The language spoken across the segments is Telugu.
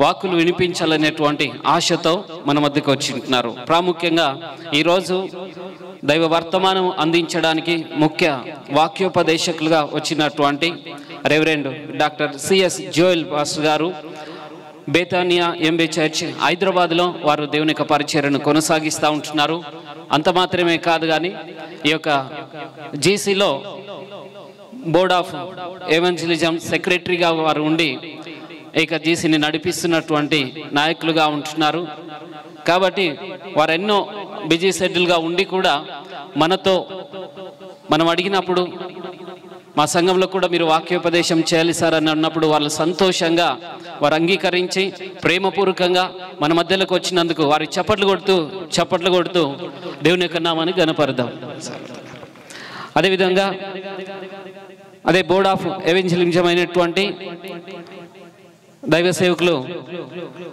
వాక్కులు వినిపించాలనేటువంటి ఆశతో మన మధ్యకు వచ్చింటున్నారు. ప్రాముఖ్యంగా ఈరోజు దైవ వర్తమానం అందించడానికి ముఖ్య వాక్యోపదేశకులుగా వచ్చినటువంటి reverend doctor CS Joel pastor గారు బేతానియా ఎంబీ చర్చ్ హైదరాబాద్లో వారు దేవుని యొక్క పరిచర్యను కొనసాగిస్తూ ఉంటున్నారు. అంత మాత్రమే కాదు కానీ ఈ యొక్క జీసీలో బోర్డ్ ఆఫ్ ఎవాంజలిజం సెక్రటరీగా వారు ఉండి ఇక జీసీని నడిపిస్తున్నటువంటి నాయకులుగా ఉంటున్నారు. కాబట్టి వారు ఎన్నో బిజీ షెడ్యూల్గా ఉండి కూడా మనం అడిగినప్పుడు మా సంఘంలో కూడా మీరు వాక్యోపదేశం చేయాలి సార్ అని అన్నప్పుడు వాళ్ళు సంతోషంగా వారు అంగీకరించి ప్రేమపూర్వకంగా మన మధ్యలోకి వచ్చినందుకు వారి చప్పట్లు కొడుతూ దేవుని యొక్క నామాన్ని ఘనపరుద్దాం. అదేవిధంగా అదే బోర్డ్ ఆఫ్ ఎవాంజలిజం అయినటువంటి దైవ సేవకులు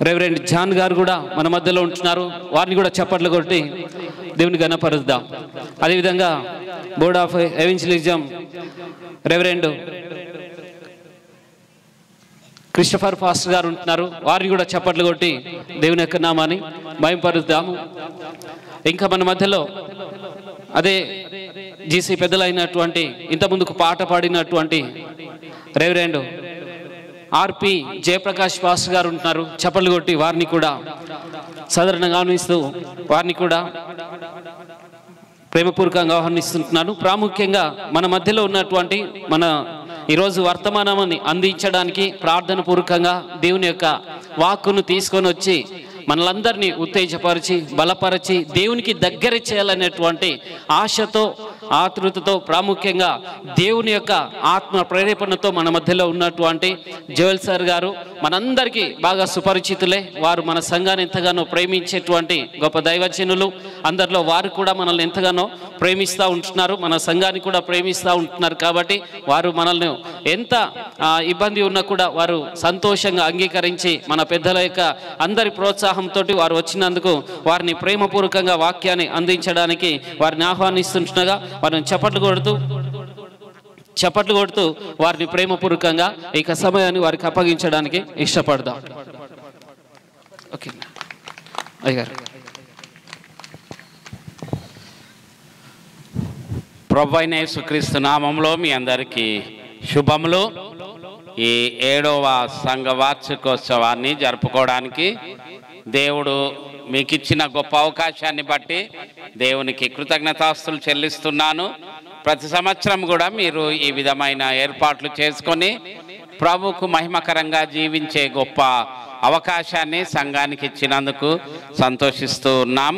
రెవరెండ్ జాన్ గారు కూడా మన మధ్యలో ఉంటున్నారు. వారిని కూడా చప్పట్లు కొట్టి దేవుని ఘనపరుద్దాం. అదేవిధంగా board of evangelism reverend Christopher pastor గారు ఉంటున్నారు. వారిని కూడా చప్పట్లు కొట్టి దేవుని యొక్క నామాన్ని మహిమపరుద్దాము. ఇంకా మన మధ్యలో అదే జీసీ పెద్దలైనటువంటి ఇంతకుముందుకు పాట పాడినటువంటి రెవరెండ్ ఆర్పి జయప్రకాష్ పాస్టర్ గారు ఉంటున్నారు. చప్పట్లు కొట్టి వారిని కూడా సాధారణంగా ఆహ్వానిస్తూ వారిని కూడా ప్రేమపూర్వకంగా ఆహ్వానిస్తుంటున్నాను. ప్రాముఖ్యంగా మన మధ్యలో ఉన్నటువంటి ఈరోజు వర్తమానాన్ని అందించడానికి ప్రార్థన పూర్వకంగా దేవుని యొక్క వాక్కును తీసుకొని వచ్చి మనలందరినీ ఉత్తేజపరిచి బలపరిచి దేవునికి దగ్గర చేయాలనేటువంటి ఆశతో ఆతృతతో ప్రాముఖ్యంగా దేవుని యొక్క ఆత్మ ప్రేరేపణతో మన మధ్యలో ఉన్నటువంటి జోయల్ సార్ గారు మనందరికీ బాగా సుపరిచితులే. వారు మన సంఘాన్ని ఎంతగానో ప్రేమించేటువంటి గొప్ప దైవజనులు. అందరిలో వారు కూడా మనల్ని ఎంతగానో ప్రేమిస్తూ ఉంటున్నారు, మన సంఘాన్ని కూడా ప్రేమిస్తూ ఉంటున్నారు. కాబట్టి వారు మనల్ని ఎంత ఇబ్బంది ఉన్నా కూడా వారు సంతోషంగా అంగీకరించి మన పెద్దల యొక్క అందరి ప్రోత్సాహంతో వారు వచ్చినందుకు వారిని ప్రేమపూర్వకంగా వాక్యాన్ని అందించడానికి వారిని ఆహ్వానిస్తుండగా వారిని చప్పట్లు కొడుతూ వారిని ప్రేమపూర్వకంగా ఇక సమయాన్ని వారికి అప్పగించడానికి ఇష్టపడదాం. ఓకే అయ్యారు. ప్రభువైన యేసుక్రీస్తు నామములో మీ అందరికీ శుభములు. ఈ 7వ సంఘ వార్షికోత్సవాన్ని జరుపుకోవడానికి దేవుడు మీకు ఇచ్చిన గొప్ప అవకాశాన్ని బట్టి దేవునికి కృతజ్ఞతాస్తులు చెల్లిస్తున్నాను. ప్రతి సంవత్సరం కూడా మీరు ఈ విధమైన ఏర్పాట్లు చేసుకొని ప్రభువుకు మహిమకరంగా జీవించే గొప్ప అవకాశాన్ని సంఘానికి ఇచ్చినందుకు సంతోషిస్తూ ఉన్నాం.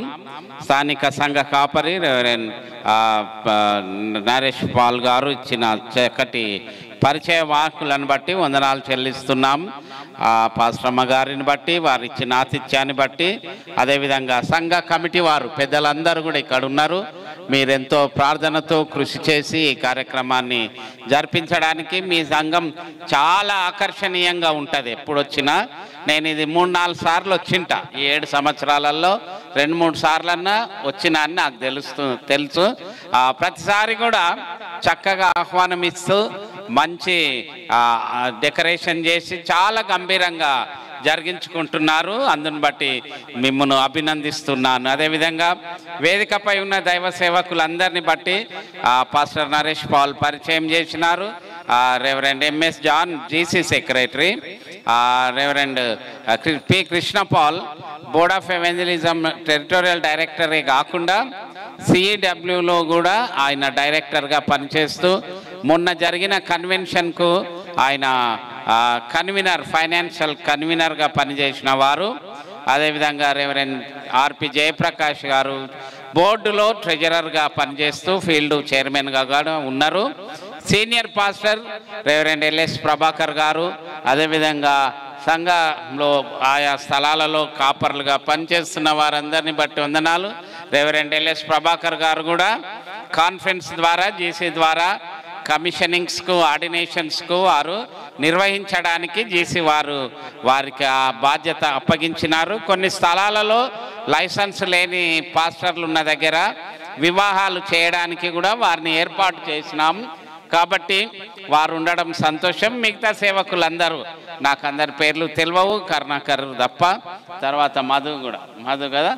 స్థానిక సంఘ కాపరి రెవరెండ్ నరేష్ పాల్ గారు ఇచ్చిన చక్కటి పరిచయ వాక్కులను బట్టి వందనాలు చెల్లిస్తున్నాం. పాస్టమ్మ గారిని బట్టి వారు ఇచ్చిన ఆతిథ్యాన్ని బట్టి అదేవిధంగా సంఘ కమిటీ వారు పెద్దలందరూ కూడా ఇక్కడ ఉన్నారు. మీరెంతో ప్రార్థనతో కృషి చేసి ఈ కార్యక్రమాన్ని జరిపించడానికి మీ సంఘం చాలా ఆకర్షణీయంగా ఉంటుంది. ఎప్పుడు వచ్చినా నేను ఇది 3-4 సార్లు వచ్చింట. ఈ 7 సంవత్సరాలలో 2-3 సార్లన్నా వచ్చినా అని నాకు తెలుసు. ప్రతిసారి కూడా చక్కగా ఆహ్వానం ఇస్తూ మంచి డెకరేషన్ చేసి చాలా గంభీరంగా జరిగించుకుంటున్నారు. అందుని బట్టి మిమ్మల్ని అభినందిస్తున్నాను. అదేవిధంగా వేదికపై ఉన్న దైవ సేవకులందరినీ బట్టి పాస్టర్ నరేష్ పాల్ పరిచయం చేసినారు. Reverend MS John GC secretary, reverend P Krishna Paul board of evangelism territorial డైరెక్టరే కాకుండా సిఈడబ్ల్యూలో కూడా ఆయన డైరెక్టర్గా పనిచేస్తూ మొన్న జరిగిన కన్వెన్షన్కు ఆయన ఫైనాన్షియల్ కన్వీనర్గా పనిచేసిన వారు. అదేవిధంగా రెవరెండ్ ఆర్పి జయప్రకాష్ గారు బోర్డులో ట్రెజరర్గా పనిచేస్తూ ఫీల్డ్ చైర్మన్గా కూడా ఉన్నారు. Senior pastor reverend LS Prabhakar గారు, అదేవిధంగా సంఘంలో ఆయా స్థలాలలో కాపర్లుగా పనిచేస్తున్న వారందరినీ బట్టి వందనాలు. రెవరెండ్ ఎల్ఎస్ ప్రభాకర్ గారు కూడా కాన్ఫరెన్స్ ద్వారా జీసీ ద్వారా కమిషనింగ్స్కు ఆర్డినేషన్స్కు వారు నిర్వహించడానికి జీసీ వారికి ఆ బాధ్యత అప్పగించినారు. కొన్ని స్థలాలలో లైసెన్స్ లేని పాస్టర్లు ఉన్న దగ్గర వివాహాలు చేయడానికి కూడా వారిని ఏర్పాటు చేసినాం. కాబట్టి వారు ఉండడం సంతోషం. మిగతా సేవకులందరూ నాకు అందరి పేర్లు తెలియవు, కరుణాకర్ తప్ప. తర్వాత మధు కదా,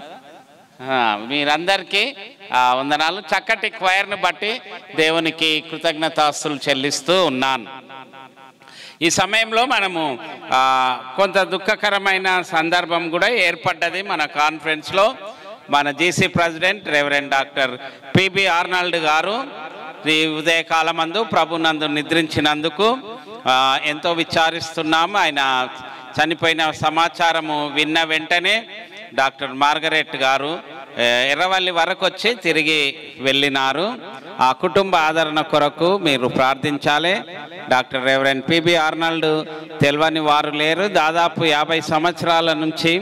మీరందరికీ వందనాలు. చక్కటి క్వైర్ను బట్టి దేవునికి కృతజ్ఞతాస్తులు చెల్లిస్తూ ఉన్నాను. ఈ సమయంలో మనము కొంత దుఃఖకరమైన సందర్భం కూడా ఏర్పడ్డది మన కాన్ఫరెన్స్లో. మన GC president reverend doctor PB Arnold గారు ఈ ఉదయకాలమందు ప్రభునందు నిద్రించినందుకు ఎంతో విచారిస్తున్నాము. ఆయన చనిపోయిన సమాచారము విన్న వెంటనే డాక్టర్ మార్గరెట్ గారు ఎర్రవల్లి వరకు వచ్చి తిరిగి వెళ్ళినారు. ఆ కుటుంబ ఆదరణ కొరకు మీరు ప్రార్థించాలి. డాక్టర్ రెవరెండ్ పిబి ఆర్నాల్డ్ తెలియని వారు లేరు. దాదాపు 50 సంవత్సరాల నుంచి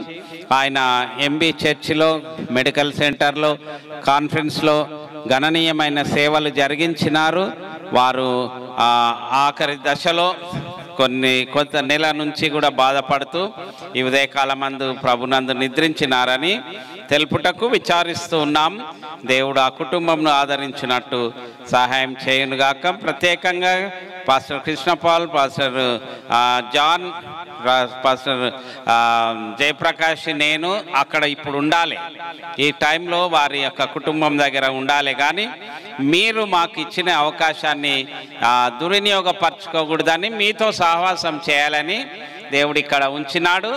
ఆయన ఎంబీ చర్చిలో, మెడికల్ సెంటర్లో, కాన్ఫరెన్స్లో గణనీయమైన సేవలు జరిగించినారు. వారు ఆఖరి దశలో కొంత నెల నుంచి కూడా బాధపడుతూ ఈ ఉదయకాలమందు ప్రభునందు నిద్రించినారని తెలుపుటకు విచారిస్తూ ఉన్నాం. దేవుడు ఆ కుటుంబంను ఆదరించినట్టు సహాయం చేయనుగాక. ప్రత్యేకంగా pastor Krishna Paul, pastor John, pastor Jayaprakash, నేను అక్కడ ఇప్పుడు ఉండాలి. ఈ టైంలో వారి యొక్క కుటుంబం దగ్గర ఉండాలి. కానీ మీరు మాకు ఇచ్చిన అవకాశాన్ని దుర్వినియోగపరచుకోకూడదని, మీతో సహవాసం చేయాలని దేవుడు ఇక్కడ ఉంచినాడు.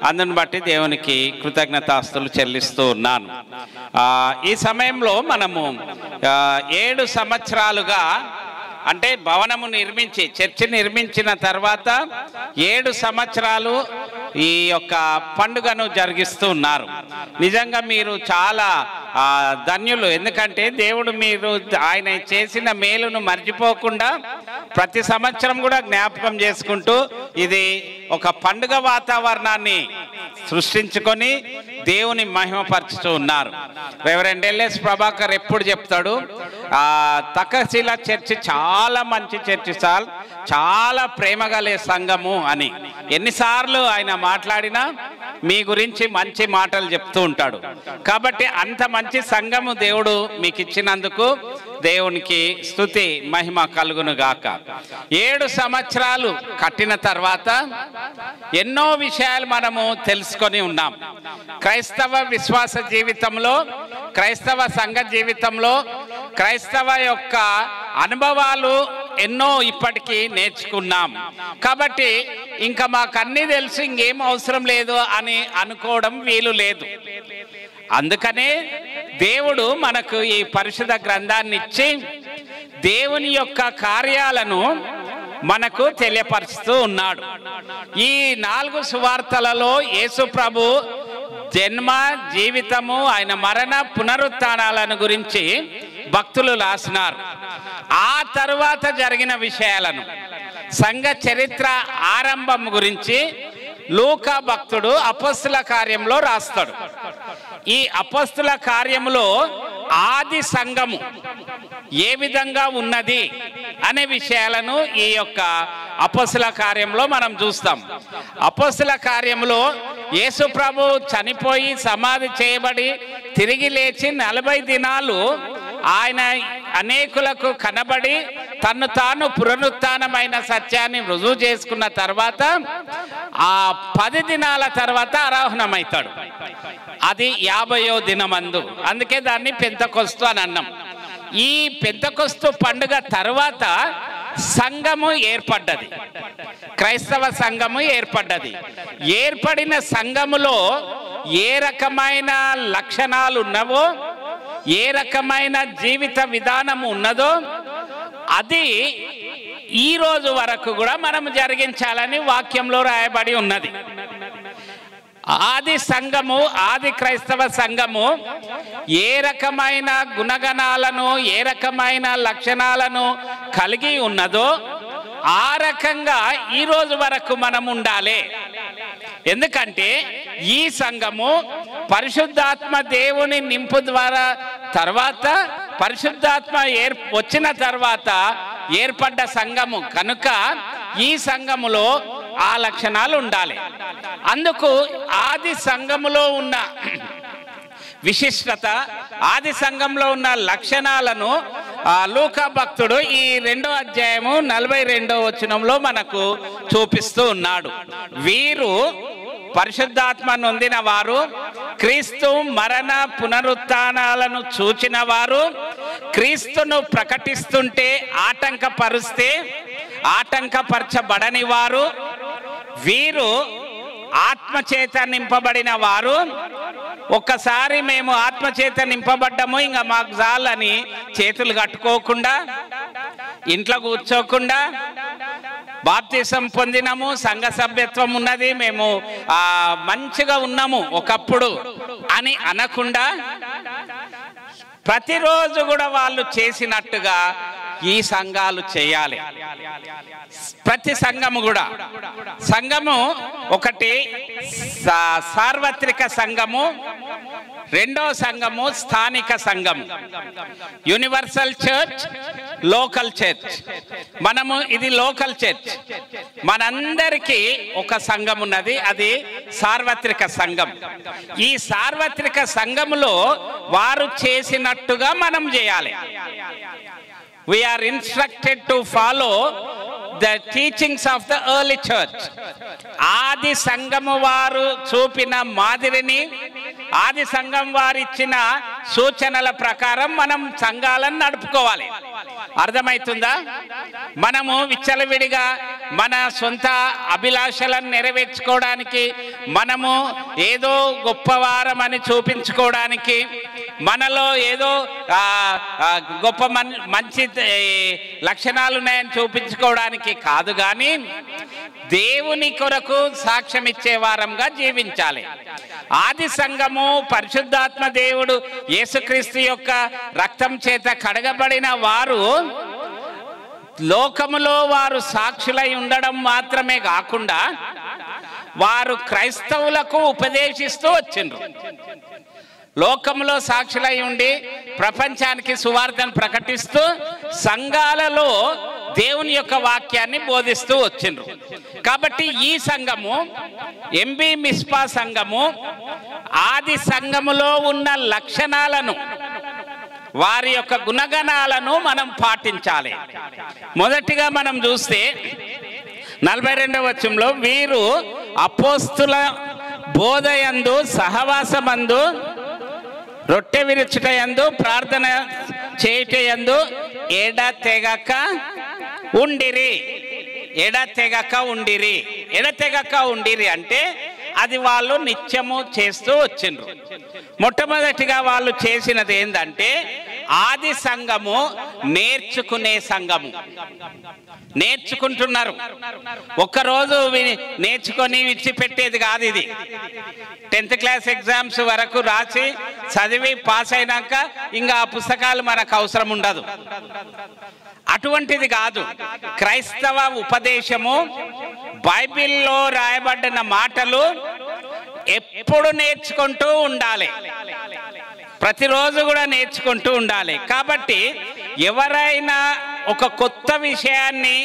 అందుని బట్టి దేవునికి కృతజ్ఞతాస్తులు చెల్లిస్తూ ఉన్నాను. ఈ సమయంలో మనము 7 సంవత్సరాలుగా, అంటే భవనము నిర్మించి చర్చి నిర్మించిన తర్వాత 7 సంవత్సరాలు ఈ యొక్క పండుగను జరిగిస్తూ ఉన్నారు. నిజంగా మీరు చాలా ధన్యులు. ఎందుకంటే దేవుడు ఆయన చేసిన మేలును మర్చిపోకుండా ప్రతి సంవత్సరం కూడా జ్ఞాపకం చేసుకుంటూ ఇది ఒక పండుగ వాతావరణాన్ని సృష్టించుకొని దేవుని మహిమపరుచుతూ ఉన్నారు. రెవరెండ్ ఎల్ఎస్ ప్రభాకర్ ఎప్పుడు చెప్తాడు, తక్షశిల చర్చి చాలా మంచి చర్చి సార్, చాలా ప్రేమగలే సంఘము అని. ఎన్నిసార్లు ఆయన మాట్లాడినా మీ గురించి మంచి మాటలు చెప్తూ ఉంటాడు. కాబట్టి అంత మంచి సంఘము దేవుడు మీకు ఇచ్చినందుకు దేవునికి స్తుతి మహిమ కలుగును గాక. 7 సంవత్సరాలు కట్టిన తర్వాత ఎన్నో విషయాలు మనము తెలుసుకొని ఉన్నాం. క్రైస్తవ విశ్వాస జీవితంలో, క్రైస్తవ సంఘ జీవితంలో, క్రైస్తవ యొక్క అనుభవాలు ఎన్నో ఇప్పటికీ నేర్చుకున్నాం. కాబట్టి ఇంకా మాకు అన్నీ తెలుసు, ఇంకేం అవసరం లేదు అని అనుకోవడం వీలు లేదు. అందుకనే దేవుడు మనకు ఈ పరిశుద్ధ గ్రంథాన్ని ఇచ్చి దేవుని యొక్క కార్యాలను మనకు తెలియపరుస్తూ ఉన్నాడు. ఈ 4 సువార్తలలో యేసు ప్రభు జన్మ, జీవితము, ఆయన మరణ, పునరుత్థానాలను గురించి భక్తులు రాసినారు. ఆ తరువాత జరిగిన విషయాలను, సంఘ చరిత్ర ఆరంభం గురించి లూకా భక్తుడు అపొస్తల కార్యంలో రాస్తాడు. ఈ అపొస్తల కార్యములో ఆది సంఘము ఏ విధంగా ఉన్నది అనే విషయాలను ఈ యొక్క అపొస్తల కార్యంలో మనం చూస్తాం. అపొస్తల కార్యంలో యేసు ప్రభు చనిపోయి సమాధి చేయబడి తిరిగి లేచి 40 దినాలు ఆయన అనేకులకు కనబడి తను తాను పునరుత్థానమైన సత్యాన్ని రుజువు చేసుకున్న తర్వాత ఆ 10 దినాల తర్వాత ఆరోహణమవుతాడు. అది 50వ దినమందు. అందుకే దాన్ని పెంతెకొస్తు అని అన్నాం. ఈ పెంతెకొస్తు పండుగ తర్వాత సంఘము ఏర్పడ్డది, క్రైస్తవ సంఘము ఏర్పడ్డది. ఏర్పడిన సంఘములో ఏ రకమైన లక్షణాలు ఉన్నవో, ఏ రకమైన జీవిత విధానము ఉన్నదో అది ఈ రోజు వరకు కూడా మనం జరిగించాలని వాక్యంలో రాయబడి ఉన్నది. ఆది సంఘము, ఆది క్రైస్తవ సంఘము ఏ రకమైన గుణగణాలను, ఏ రకమైన లక్షణాలను కలిగి ఉన్నదో ఆ రకంగా ఈ రోజు వరకు మనం ఉండాలి. ఎందుకంటే ఈ సంఘము పరిశుద్ధాత్మ దేవుని నింపు ద్వారా తర్వాత పరిశుద్ధాత్మ వచ్చిన తర్వాత ఏర్పడ్డ సంఘము కనుక ఈ సంఘములో ఆ లక్షణాలు ఉండాలి. అందుకు ఆది సంఘములో ఉన్న విశిష్టత, ఆది సంఘంలో ఉన్న లక్షణాలను లూకా భక్తుడు ఈ 2వ అధ్యాయము 42వ వచనంలో మనకు చూపిస్తూ ఉన్నాడు. వీరు పరిశుద్ధాత్మ నొందిన వారు, క్రీస్తు మరణ పునరుత్థానాలను చూచిన వారు, క్రీస్తును ప్రకటిస్తుంటే ఆటంకపరచబడని వారు, వీరు ఆత్మచేత నింపబడిన వారు. ఒక్కసారి మేము ఆత్మచేత నింపబడ్డము ఇంకా మాకు చాలని చేతులు కట్టుకోకుండా, ఇంట్లో కూర్చోకుండా, బాప్తిసం పొందినము, సంఘ సభ్యత్వం ఉన్నది, మేము మంచిగా ఉన్నాము ఒకప్పుడు అని అనకుండా, ప్రతిరోజు కూడా వాళ్ళు చేసినట్టుగా ఈ సంఘాలు చేయాలి. ప్రతి సంఘము కూడా, సంఘము ఒకటి సార్వత్రిక సంఘము, రెండో సంఘము స్థానిక సంఘము. Universal church, local church. మనము ఇది లోకల్ చర్చ్. మనందరికీ ఒక సంఘం ఉన్నది, అది సార్వత్రిక సంఘం. ఈ సార్వత్రిక సంఘములో వారు చేసినట్టుగా మనం చేయాలి. We are instructed to follow the teachings of the early church. ఆది సంఘము వారు చూపిన మాదిరిని, ఆది సంఘం వారు ఇచ్చిన సూచనల ప్రకారం మనం సంఘాలను నడుపుకోవాలి. అర్థమవుతుందా? మనము విచ్చలవిడిగా మన సొంత అభిలాషలను నెరవేర్చుకోవడానికి, మనము ఏదో గొప్పవారమని చూపించుకోవడానికి, మనలో ఏదో గొప్ప మంచి లక్షణాలు ఉన్నాయని చూపించుకోవడానికి కాదు, కానీ దేవుని కొరకు సాక్ష్యం ఇచ్చే వారంగా జీవించాలి. ఆది సంఘము పరిశుద్ధాత్మ దేవుడు యేసుక్రీస్తు యొక్క రక్తం చేత కడగబడిన వారు లోకములో వారు సాక్షులై ఉండడం మాత్రమే కాకుండా వారు క్రైస్తవులకు ఉపదేశిస్తూ వచ్చిండ్రు. లోకంలో సాక్షులై ఉండి ప్రపంచానికి సువార్తను ప్రకటిస్తూ సంఘాలలో దేవుని యొక్క వాక్యాన్ని బోధిస్తూ వచ్చిండ్రు. కాబట్టి ఈ సంఘము, ఎంబీ మిస్పా సంఘము, ఆది సంఘములో ఉన్న లక్షణాలను, వారి యొక్క గుణగణాలను మనం పాటించాలి. మొదటిగా మనం చూస్తే 42వ వచనంలో, వీరు అపోస్తుల బోధయందు, సహవాసమందు, రొట్టె విరుచుటయందు, ప్రార్థన చేయుటయందు ఎడతెగక ఉండిరి. ఎడతెగక ఉండిరి అంటే అది వాళ్ళు నిత్యము చేస్తూ వచ్చిండ్రు. మొట్టమొదటిగా వాళ్ళు చేసినది ఏంటంటే, ఆది సంఘము నేర్చుకునే సంఘము. నేర్చుకుంటున్నారు. ఒక్కరోజు నేర్చుకొని విడిచిపెట్టేది కాదు. ఇది 10th క్లాస్ ఎగ్జామ్స్ వరకు రాసి చదివి పాస్ అయినాక ఇంకా ఆ పుస్తకాలు మనకు అవసరం ఉండదు. అటువంటిది కాదు. క్రైస్తవ ఉపదేశము, బైబిల్లో రాయబడిన మాటలు ఎప్పుడు నేర్చుకుంటూ ఉండాలి. ప్రతిరోజు కూడా నేర్చుకుంటూ ఉండాలి. కాబట్టి ఎవరైనా ఒక కొత్త విషయాన్ని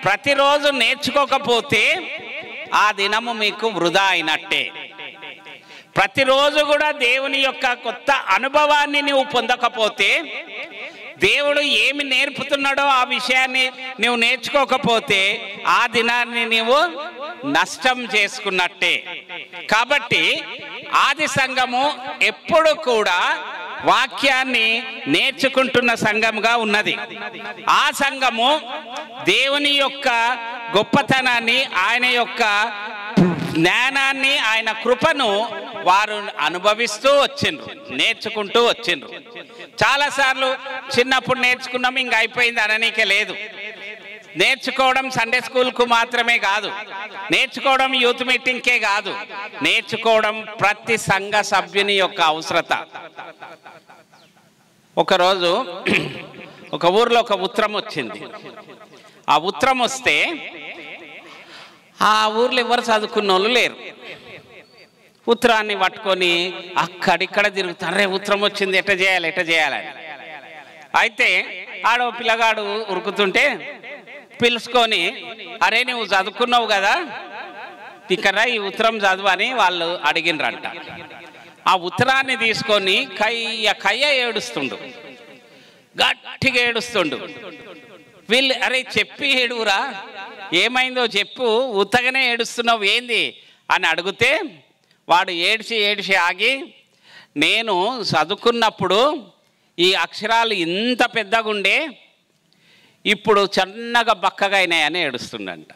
ప్రతిరోజు నేర్చుకోకపోతే ఆ దినము మీకు వృధా అయినట్టే. ప్రతిరోజు కూడా దేవుని యొక్క కొత్త అనుభవాన్ని నువ్వు పొందకపోతే, దేవుడు ఏమి నేర్పుతున్నాడో ఆ విషయాన్ని నువ్వు నేర్చుకోకపోతే ఆ దినాన్ని నీవు నష్టం చేసుకున్నట్టే. కాబట్టి ఆది సంఘము ఎప్పుడు కూడా వాక్యాన్ని నేర్చుకుంటున్న సంఘంగా ఉన్నది. ఆ సంఘము దేవుని యొక్క గొప్పతనాన్ని, ఆయన యొక్క జ్ఞానాన్ని, ఆయన కృపను వారు అనుభవిస్తూ వచ్చిండ్రు, నేర్చుకుంటూ వచ్చిండ్రు. చాలాసార్లు చిన్నప్పుడు నేర్చుకున్నాం ఇంక అయిపోయింది అననీకే లేదు. నేర్చుకోవడం సండే స్కూల్కు మాత్రమే కాదు, నేర్చుకోవడం యూత్ మీటింగ్కే కాదు, నేర్చుకోవడం ప్రతి సంఘ సభ్యుని యొక్క అవసరత. ఒకరోజు ఒక ఊర్లో ఒక ఉత్తరం వచ్చింది. ఆ ఉత్తరం వస్తే ఆ ఊర్లో ఎవరు చదువుకున్న వాళ్ళు లేరు. ఉత్తరాన్ని పట్టుకొని అక్కడిక్కడ తిరుగుతారు. రే ఉత్తరం వచ్చింది, ఎట్ట చేయాలని. అయితే ఆడో పిల్లగాడు ఉరుకుతుంటే పిలుచుకొని, అరే నువ్వు చదువుకున్నావు కదా, ఇక్కడ ఈ ఉత్తరం చదువు అని వాళ్ళు అడిగినరంట. ఆ ఉత్తరాన్ని తీసుకొని కయ్య ఏడుస్తుండు. గట్టిగా ఏడుస్తుండు. వీళ్ళు అరే చెప్పి ఏడువురా, ఏమైందో చెప్పు, ఉత్తగానే ఏడుస్తున్నావు ఏంది అని అడిగితే వాడు ఏడిచి ఆగి, నేను చదువుకున్నప్పుడు ఈ అక్షరాలు ఇంత పెద్దగా ఉండే, ఇప్పుడు చిన్నగా బక్కగా అయినాయని ఏడుస్తుండంట.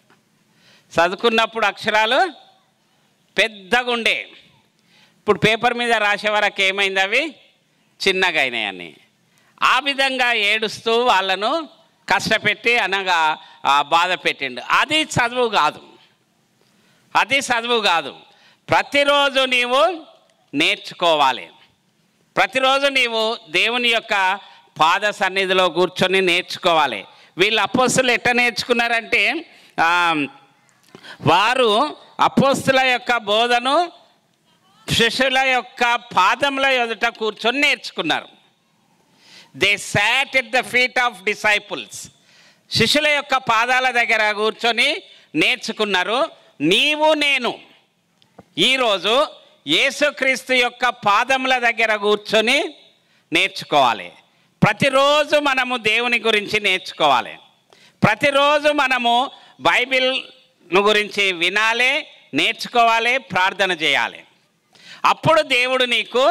చదువుకున్నప్పుడు అక్షరాలు పెద్దగా ఉండే, ఇప్పుడు పేపర్ మీద రాసే వరకు ఏమైంది, అవి చిన్నగా అయినాయని. ఆ విధంగా ఏడుస్తూ వాళ్ళను కష్టపెట్టి అనగా బాధ పెట్టిండు. అది చదువు కాదు, అది చదువు కాదు. ప్రతిరోజు నీవు నేర్చుకోవాలి. ప్రతిరోజు నీవు దేవుని యొక్క పాద సన్నిధిలో కూర్చొని నేర్చుకోవాలి. వీళ్ళు అపోస్తులు ఎట్లా నేర్చుకున్నారంటే, వారు అపోస్తుల యొక్క బోధను శిష్యుల యొక్క పాదముల ఎదుట కూర్చొని నేర్చుకున్నారు. They sat at the feet of disciples. శిష్యుల యొక్క పాదాల దగ్గర కూర్చొని నేర్చుకున్నారు. నీవు నేను ఈరోజు యేసుక్రీస్తు యొక్క పాదముల దగ్గర కూర్చొని నేర్చుకోవాలి. ప్రతిరోజు మనము దేవుని గురించి నేర్చుకోవాలి. ప్రతిరోజు మనము బైబిల్ను గురించి వినాలి, నేర్చుకోవాలి, ప్రార్థన చేయాలి. అప్పుడు దేవుడు నీకు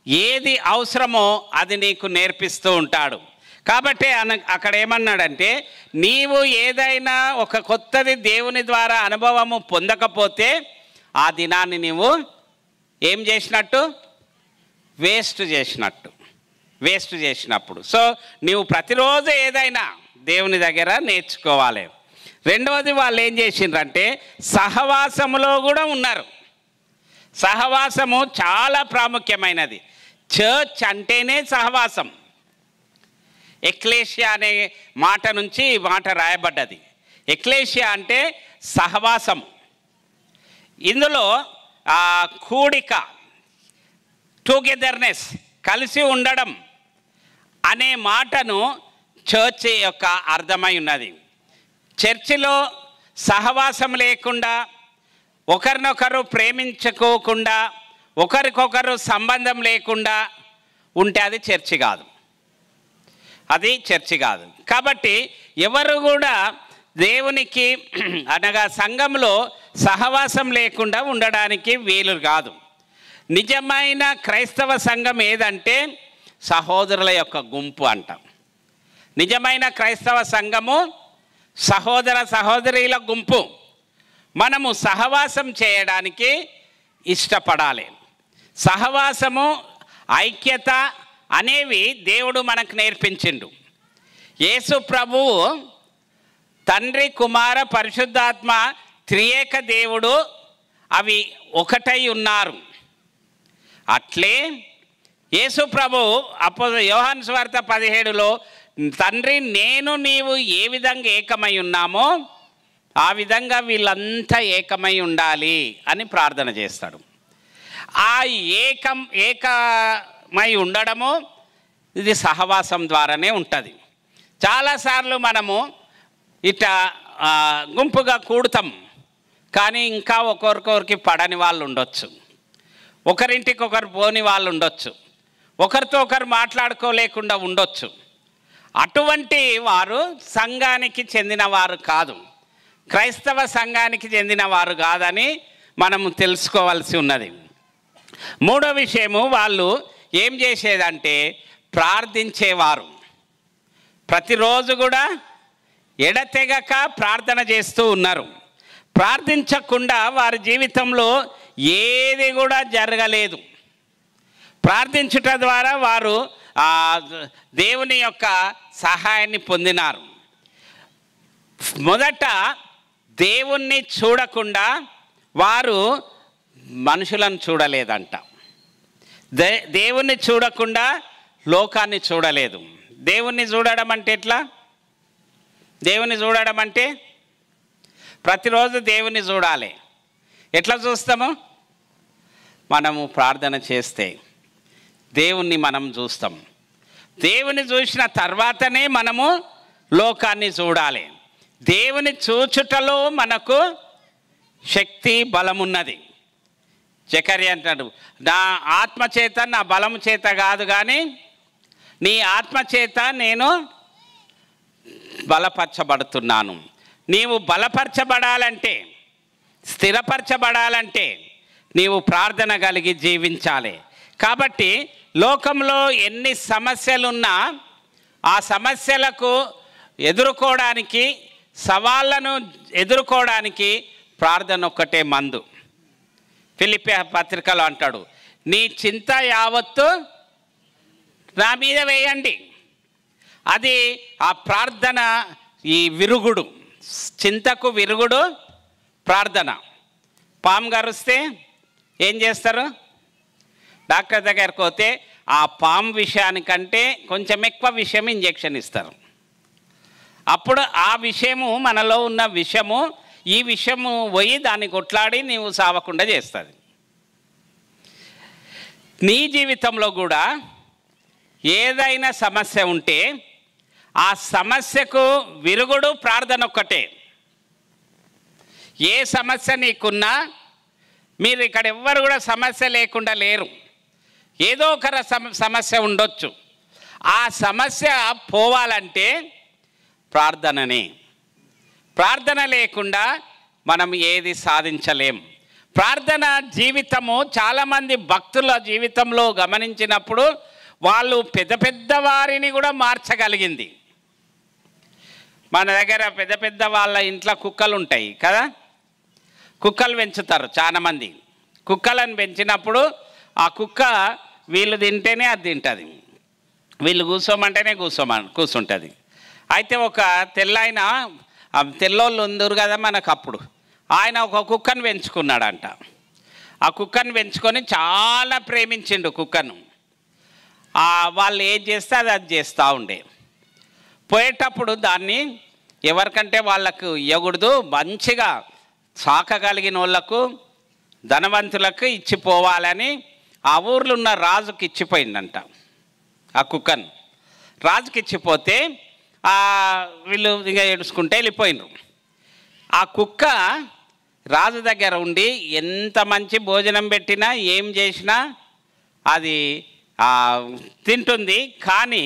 ఏది అవసరమో అది నీకు నేర్పిస్తూ ఉంటాడు. కాబట్టి అక్కడ ఏమన్నాడంటే, నీవు ఏదైనా ఒక కొత్తది దేవుని ద్వారా అనుభవము పొందకపోతే ఆ దినాన్ని నీవు ఏం చేసినట్టు, వేస్ట్ చేసినప్పుడు. సో నీవు ప్రతిరోజు ఏదైనా దేవుని దగ్గర నేర్చుకోవాలి. రెండవది, వాళ్ళు ఏం చేసిండ్రంటే సహవాసములో కూడా ఉన్నారు. సహవాసము చాలా ప్రాముఖ్యమైనది. చర్చ్ అంటేనే సహవాసం. ఎక్లేషియా అనే మాట నుంచి ఈ మాట రాయబడ్డది. ఎక్లేషియా అంటే సహవాసం. ఇందులో కూడిక, టుగెదర్నెస్, కలిసి ఉండడం అనే మాటను చర్చ్ యొక్క అర్థమై ఉన్నది. చర్చిలో సహవాసం లేకుండా, ఒకరినొకరు ప్రేమించుకోకుండా, ఒకరికొకరు సంబంధం లేకుండా ఉంటే అది చర్చి కాదు, అది చర్చి కాదు. కాబట్టి ఎవరు కూడా దేవునికి అనగా సంఘంలో సహవాసం లేకుండా ఉండడానికి వీలు కాదు. నిజమైన క్రైస్తవ సంఘం ఏదంటే సహోదరుల యొక్క గుంపు అంటాం. నిజమైన క్రైస్తవ సంఘము సహోదర సహోదరీల గుంపు. మనము సహవాసం చేయడానికి ఇష్టపడాలి. సహవాసము, ఐక్యత అనేవి దేవుడు మనకు నేర్పించిండు. యేసు ప్రభువు తండ్రి, కుమార, పరిశుద్ధాత్మ త్రియేక దేవుడు అవి ఒకటై ఉన్నారు. అట్లే యేసు ప్రభువు యోహాను సువార్త 17లో తండ్రి, నేను నీవు ఏ విధంగా ఏకమై ఉన్నామో ఆ విధంగా వీళ్ళంతా ఏకమై ఉండాలి అని ప్రార్థన చేస్తాడు. ఆ ఏకమై ఉండడము ఇది సహవాసం ద్వారానే ఉంటుంది. చాలాసార్లు మనము ఇట్లా గుంపుగా కూడతాం, కానీ ఇంకా ఒకరికొకరికి పడని వాళ్ళు ఉండొచ్చు, ఒకరింటికి ఒకరు పోని వాళ్ళు ఉండొచ్చు, ఒకరితో ఒకరు మాట్లాడుకోలేకుండా ఉండొచ్చు. అటువంటి వారు సంఘానికి చెందిన వారు కాదు, క్రైస్తవ సంఘానికి చెందిన వారు కాదని మనము తెలుసుకోవాల్సి ఉన్నది. మూడో విషయము, వాళ్ళు ఏం చేసేదంటే ప్రార్థించేవారు. ప్రతిరోజు కూడా ఎడతెగక ప్రార్థన చేస్తూ ఉన్నారు. ప్రార్థించకుండా వారి జీవితంలో ఏది కూడా జరగలేదు. ప్రార్థించుట ద్వారా వారు దేవుని యొక్క సహాయాన్ని పొందినారు. మొదట దేవుణ్ణి చూడకుండా వారు మనుషులను చూడలేదంట. దేవుణ్ణి చూడకుండా లోకాన్ని చూడలేదు. దేవుణ్ణి చూడడం అంటే ఎట్లా? దేవుని చూడడం అంటే ప్రతిరోజు దేవుని చూడాలి. ఎట్లా చూస్తాము? మనము ప్రార్థన చేస్తే దేవుణ్ణి మనం చూస్తాం. దేవుని చూసిన తర్వాతనే మనము లోకాన్ని చూడాలి. దేవుని చూచుటలో మనకు శక్తి, బలమున్నది. జకర్యా అంటాడు, నా ఆత్మ చేత, నా బలము చేత కాదు కానీ నీ ఆత్మ చేత నేను బలపరచబడుతున్నాను. నీవు బలపరచబడాలంటే, స్థిరపరచబడాలంటే నీవు ప్రార్థన కలిగి జీవించాలి. కాబట్టి లోకంలో ఎన్ని సమస్యలున్నా ఆ సమస్యలకు ఎదుర్కోవడానికి, సవాళ్ళను ఎదుర్కోవడానికి ప్రార్థన ఒక్కటే మందు. ఫిలిప్పీ పత్రికలో అంటాడు, నీ చింత యావత్తు నా మీద వేయండి. అది ఆ ప్రార్థన, ఈ విరుగుడు, చింతకు విరుగుడు ప్రార్థన. పాము కరిస్తే ఏం చేస్తారు? డాక్టర్ దగ్గరికి పోతే ఆ పాము విషయానికంటే కొంచెం ఎక్కువ విషయం ఇంజెక్షన్ ఇస్తారు. అప్పుడు ఆ విషయము, మనలో ఉన్న విషము, ఈ విషయము పోయి దాన్ని కొట్లాడి నీవు సావకుండా చేస్తుంది. నీ జీవితంలో కూడా ఏదైనా సమస్య ఉంటే ఆ సమస్యకు విరుగుడు ప్రార్థన ఒక్కటే. ఏ సమస్య నీకున్నా, మీరు ఇక్కడ ఎవ్వరు కూడా సమస్య లేకుండా లేరు. ఏదో ఒక సమస్య ఉండొచ్చు. ఆ సమస్య పోవాలంటే ప్రార్థననే. ప్రార్థన లేకుండా మనం ఏది సాధించలేం. ప్రార్థన జీవితము చాలామంది భక్తుల జీవితంలో గమనించినప్పుడు వాళ్ళు పెద్ద పెద్ద వారిని కూడా మార్చగలిగింది. మన దగ్గర పెద్ద పెద్ద వాళ్ళ ఇంట్లో కుక్కలు ఉంటాయి కదా, కుక్కలు పెంచుతారు చాలామంది. కుక్కలను పెంచినప్పుడు ఆ కుక్క వీళ్ళు తింటేనే అది తింటుంది, వీళ్ళు కూర్చోమంటేనే కూర్చుంటుంది. అయితే ఒక తెల్లైన, తెల్లోళ్ళు ఉందరు కదా మనకు, అప్పుడు ఆయన ఒక కుక్కను పెంచుకున్నాడంట. ఆ కుక్కను పెంచుకొని చాలా ప్రేమించిండు కుక్కను. వాళ్ళు ఏం చేస్తే అది చేస్తూ ఉండే. పోయేటప్పుడు దాన్ని ఎవరికంటే వాళ్ళకు ఇవ్వకూడదు, మంచిగా సాకగలిగిన వాళ్ళకు, ధనవంతులకు ఇచ్చిపోవాలని ఆ ఊర్లో ఉన్న రాజుకి ఇచ్చిపోయిందంట ఆ కుక్కను. రాజుకి ఇచ్చిపోతే వీళ్ళు ఇంకా ఏడుచుకుంటే వెళ్ళిపోయినారు. ఆ కుక్క రాజు దగ్గర ఉండి ఎంత మంచి భోజనం పెట్టినా ఏం చేసినా అది తింటుంది. కానీ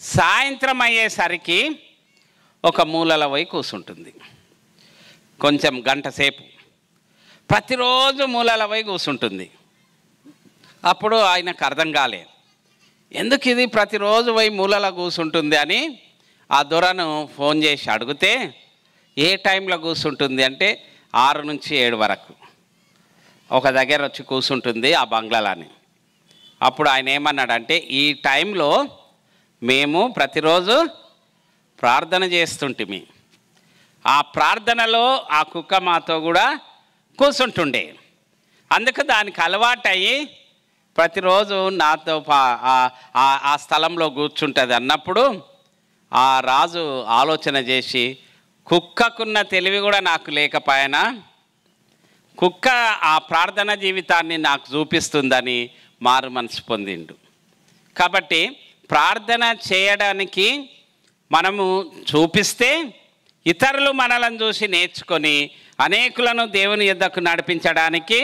సాయంత్రం అయ్యేసరికి ఒక మూలలో పోయి కూర్చుంటుంది. కొంచెం గంట సేపు ప్రతిరోజు మూలలో పోయి కూర్చుంటుంది. అప్పుడు ఆయనకు అర్థం కాలే, ఎందుకు ఇది ప్రతిరోజు పోయి మూలలో కూర్చుంటుంది అని ఆ దొరను ఫోన్ చేసి అడిగితే, ఏ టైంలో కూర్చుంటుంది అంటే 6 నుంచి 7 వరకు ఒక దగ్గర వచ్చి కూర్చుంటుంది ఆ బంగ్లాలని. అప్పుడు ఆయన ఏమన్నాడంటే, ఈ టైంలో మేము ప్రతిరోజు ప్రార్థన చేస్తుంటిమి, ఆ ప్రార్థనలో ఆ కుక్క మాతో కూడా కూర్చుంటుండే, అందుకు దానికి అలవాటయ్యి ప్రతిరోజు నాతో ఆ స్థలంలో కూర్చుంటుంది అన్నప్పుడు ఆ రాజు ఆలోచన చేసి, కుక్కకున్న తెలివి కూడా నాకు లేకపోయినా కుక్క ఆ ప్రార్థన జీవితాన్ని నాకు చూపిస్తుందని మారు మనసు పొందిండు. కాబట్టి ప్రార్థన చేయడానికి మనము చూపిస్తే ఇతరులు మనలను చూసి నేర్చుకొని అనేకులను దేవుని యొద్దకు నడిపించడానికి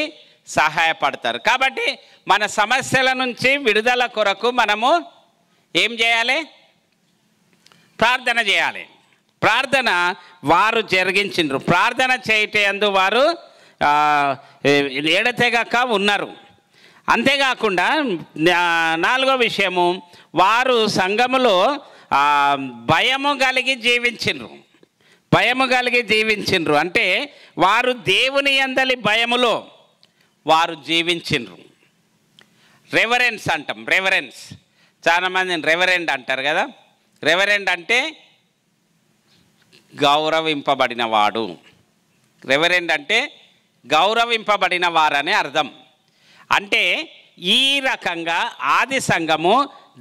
సహాయపడతారు. కాబట్టి మన సమస్యల నుంచి విడుదల కొరకు మనము ఏం చేయాలి? ప్రార్థన చేయాలి. ప్రార్థన వారు జరిగించిండ్రు. ప్రార్థన చేయటందు వారు ఎడతెగక ఉన్నారు. అంతేకాకుండా 4వ విషయము, వారు సంఘములో భయము కలిగి జీవించిండ్రు. భయము కలిగి జీవించిండ్రు అంటే వారు దేవుని యందలి భయములో వారు జీవించిండ్రు. రెవరెన్స్ అంటాం. రెవరెన్స్, చాలామంది రెవరెండ్ అంటారు కదా. రెవరెండ్ అంటే గౌరవింపబడిన వాడు. రెవరెండ్ అంటే గౌరవింపబడిన వారనే అర్థం. అంటే ఈ రకంగా ఆది సంఘము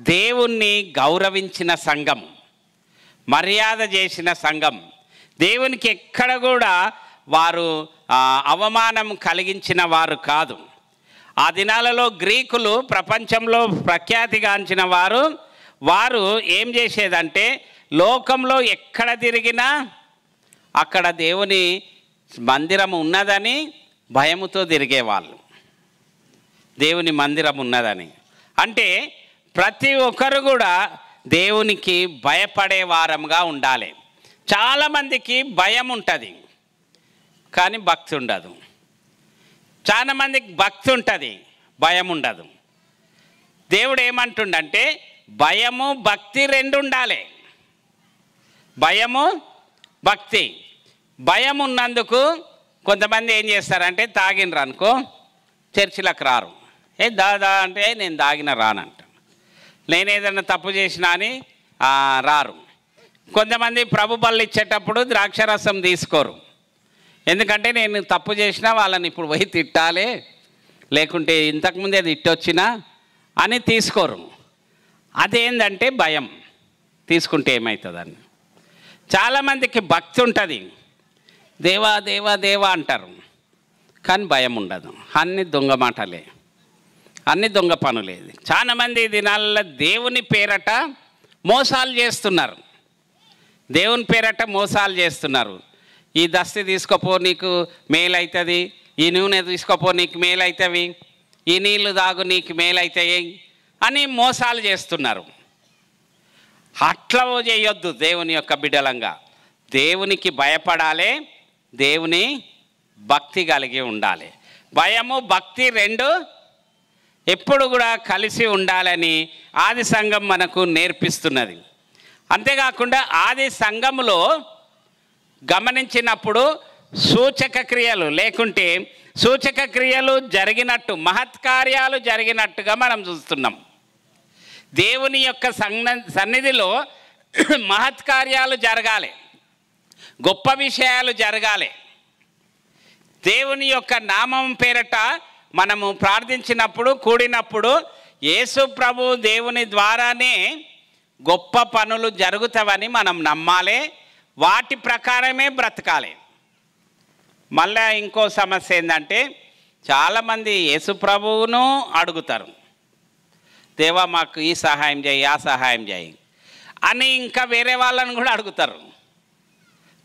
దేవుణ్ణి గౌరవించిన సంఘం, మర్యాద చేసిన సంఘం. దేవునికి ఎక్కడ కూడా వారు అవమానం కలిగించిన వారు కాదు. ఆ దినాలలో గ్రీకులు ప్రపంచంలో ప్రఖ్యాతిగాంచిన వారు ఏం చేసేదంటే, లోకంలో ఎక్కడ తిరిగినా అక్కడ దేవుని మందిరం ఉన్నదని భయముతో తిరిగేవాళ్ళు. దేవుని మందిరం ఉన్నదని అంటే ప్రతి ఒక్కరు కూడా దేవునికి భయపడే వారంగా ఉండాలి. చాలామందికి భయం ఉంటుంది కానీ భక్తి ఉండదు. చాలామందికి భక్తి ఉంటుంది, భయం ఉండదు. దేవుడు ఏమంటుండంటే భయము భక్తి రెండు ఉండాలి. భయము భక్తి. భయం ఉన్నందుకు కొంతమంది ఏం చేస్తారంటే తాగినరు అనుకో చర్చిలకు రారు. దాదా అంటే నేను తాగిన రానంట. నేను ఏదైనా తప్పు చేసినా అని రారు. కొంతమంది ప్రభు బళ్ళు ఇచ్చేటప్పుడు ద్రాక్షరసం తీసుకోరు. ఎందుకంటే నేను తప్పు చేసినా వాళ్ళని ఇప్పుడు పోయి తిట్టాలి, లేకుంటే ఇంతకుముందే తిట్టొచ్చినా అని తీసుకోరు. అదేంటంటే భయం. తీసుకుంటే ఏమవుతుందని. చాలామందికి భక్తి ఉంటుంది, దేవా దేవా దేవా అంటారు కానీ భయం ఉండదు. అన్ని దొంగ మాటలే, అన్ని దొంగ పనులే. చాలామంది ఈ దినాల్లో దేవుని పేరట మోసాలు చేస్తున్నారు. దేవుని పేరట మోసాలు చేస్తున్నారు. ఈ దస్తి తీసుకోపో నీకు మేలవుతుంది, ఈ నూనె తీసుకోపో నీకు మేలవుతుంది, ఈ నీళ్లు తాగు నీకు మేలవుతాయి అని మోసాలు చేస్తున్నారు. అట్లా చేయొద్దు. దేవుని యొక్క బిడ్డలంగా దేవునికి భయపడాలి, దేవుని భక్తి కలిగి ఉండాలి. భయము భక్తి రెండు ఎప్పుడు కూడా కలిసి ఉండాలని ఆది సంఘం మనకు నేర్పిస్తున్నది. అంతేకాకుండా ఆది సంఘములో గమనించినప్పుడు సూచక క్రియలు లేకుంటే సూచక క్రియలు జరిగినట్టు, మహత్కార్యాలు జరిగినట్టుగా మనం చూస్తున్నాం. దేవుని యొక్క సన్నిధిలో మహత్కార్యాలు జరగాలి, గొప్ప విషయాలు జరగాలి. దేవుని యొక్క నామం పేరట మనము ప్రార్థించినప్పుడు, కూడినప్పుడు యేసు ప్రభు దేవుని ద్వారానే గొప్ప పనులు జరుగుతావని మనం నమ్మాలి, వాటి ప్రకారమే బ్రతకాలి. మళ్ళీ ఇంకో సమస్య ఏంటంటే చాలామంది యేసు ప్రభువును అడుగుతారు, దేవా మాకు ఈ సహాయం చేయి, ఆ సహాయం చేయి అని. ఇంకా వేరే వాళ్ళని కూడా అడుగుతారు.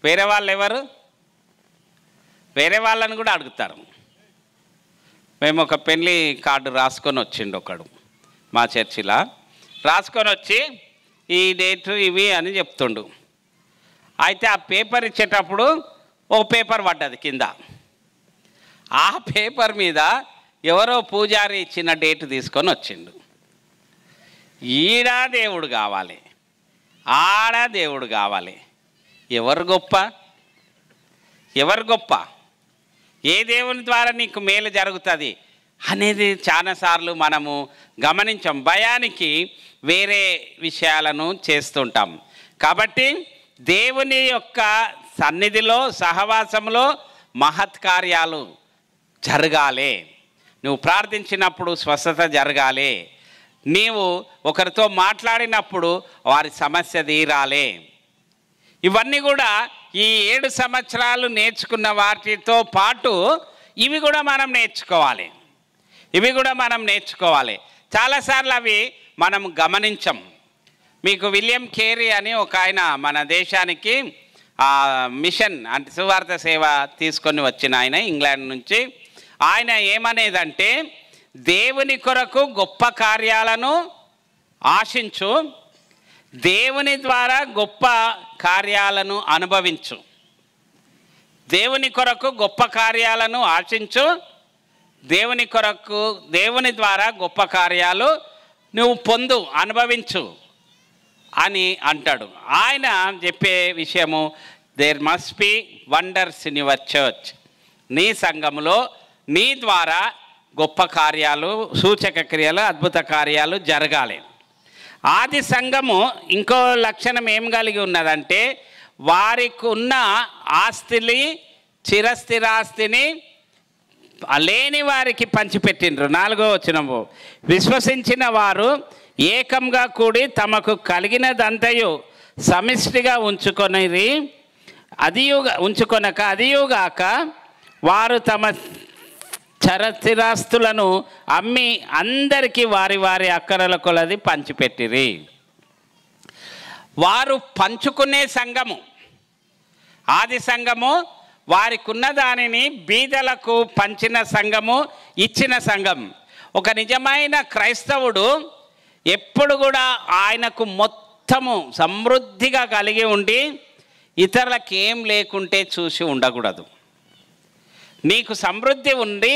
వేరే వాళ్ళు ఎవరు? వేరే వాళ్ళని కూడా అడుగుతారు. మేము ఒక పెళ్లి కార్డు రాసుకొని వచ్చిండు ఒకడు మా చర్చిలో. రాసుకొని వచ్చి ఈ డేటు ఇవి అని చెప్తుండు. అయితే ఆ పేపర్ ఇచ్చేటప్పుడు ఓ పేపర్ పడ్డది కింద. ఆ పేపర్ మీద ఎవరో పూజారి ఇచ్చిన డేటు తీసుకొని వచ్చిండు. ఈడ దేవుడు కావాలి, ఆడ దేవుడు కావాలి. ఎవరు గొప్ప? ఎవరు గొప్ప? ఏ దేవుని ద్వారా నీకు మేలు జరుగుతుంది అనేది చాలాసార్లు మనము గమనించాం. భయానికి వేరే విషయాలను చేస్తుంటాం. కాబట్టి దేవుని యొక్క సన్నిధిలో, సహవాసంలో మహత్కార్యాలు జరగాలి. నువ్వు ప్రార్థించినప్పుడు స్వస్థత జరగాలి. నీవు ఒకరితో మాట్లాడినప్పుడు వారి సమస్య తీరాలి. ఇవన్నీ కూడా ఈ 7 సంవత్సరాలు నేర్చుకున్న వాటితో పాటు ఇవి కూడా మనం నేర్చుకోవాలి. ఇవి కూడా మనం నేర్చుకోవాలి. చాలాసార్లు అవి మనం గమనించం. మీకు విలియం కేరీ అని ఒక ఆయన మన దేశానికి మిషన్ అంటే సువార్త సేవ తీసుకొని వచ్చిన ఆయన ఇంగ్లాండ్ నుంచి. ఆయన ఏమనేదంటే దేవుని కొరకు గొప్ప కార్యాలను ఆశించు, దేవుని ద్వారా గొప్ప కార్యాలను అనుభవించు. దేవుని కొరకు గొప్ప కార్యాలను ఆశించు, దేవుని కొరకు దేవుని ద్వారా గొప్ప కార్యాలు నువ్వు పొందు, అనుభవించు అని అంటాడు. ఆయన చెప్పే విషయము there must be wonders in your church. నీ సంఘములో నీ ద్వారా గొప్ప కార్యాలు, సూచక క్రియలు, అద్భుత కార్యాలు జరగాలి. ఆది సంఘము ఇంకో లక్షణం ఏం కలిగి ఉన్నదంటే వారికి ఉన్న ఆస్తిని, చిరస్థిరాస్తిని లేని వారికి పంచిపెట్టిండ్రు. 4వ వచనము, విశ్వసించిన వారు ఏకంగా కూడి తమకు కలిగినదంతయు సమిష్టిగా ఉంచుకొనక అదియుగాక వారు తమ చరస్థిరాస్తులను అమ్మి అందరికీ వారి వారి అక్కరల కొలది పంచిపెట్టిరి. వారు పంచుకునే సంఘము ఆది సంఘము. వారికి ఉన్న దానిని బీదలకు పంచిన సంఘము, ఇచ్చిన సంఘం. ఒక నిజమైన క్రైస్తవుడు ఎప్పుడు కూడా ఆయనకు మొత్తము సమృద్ధిగా కలిగి ఉండి ఇతరులకు ఏం లేకుంటే చూసి ఉండకూడదు. నీకు సమృద్ధి ఉండి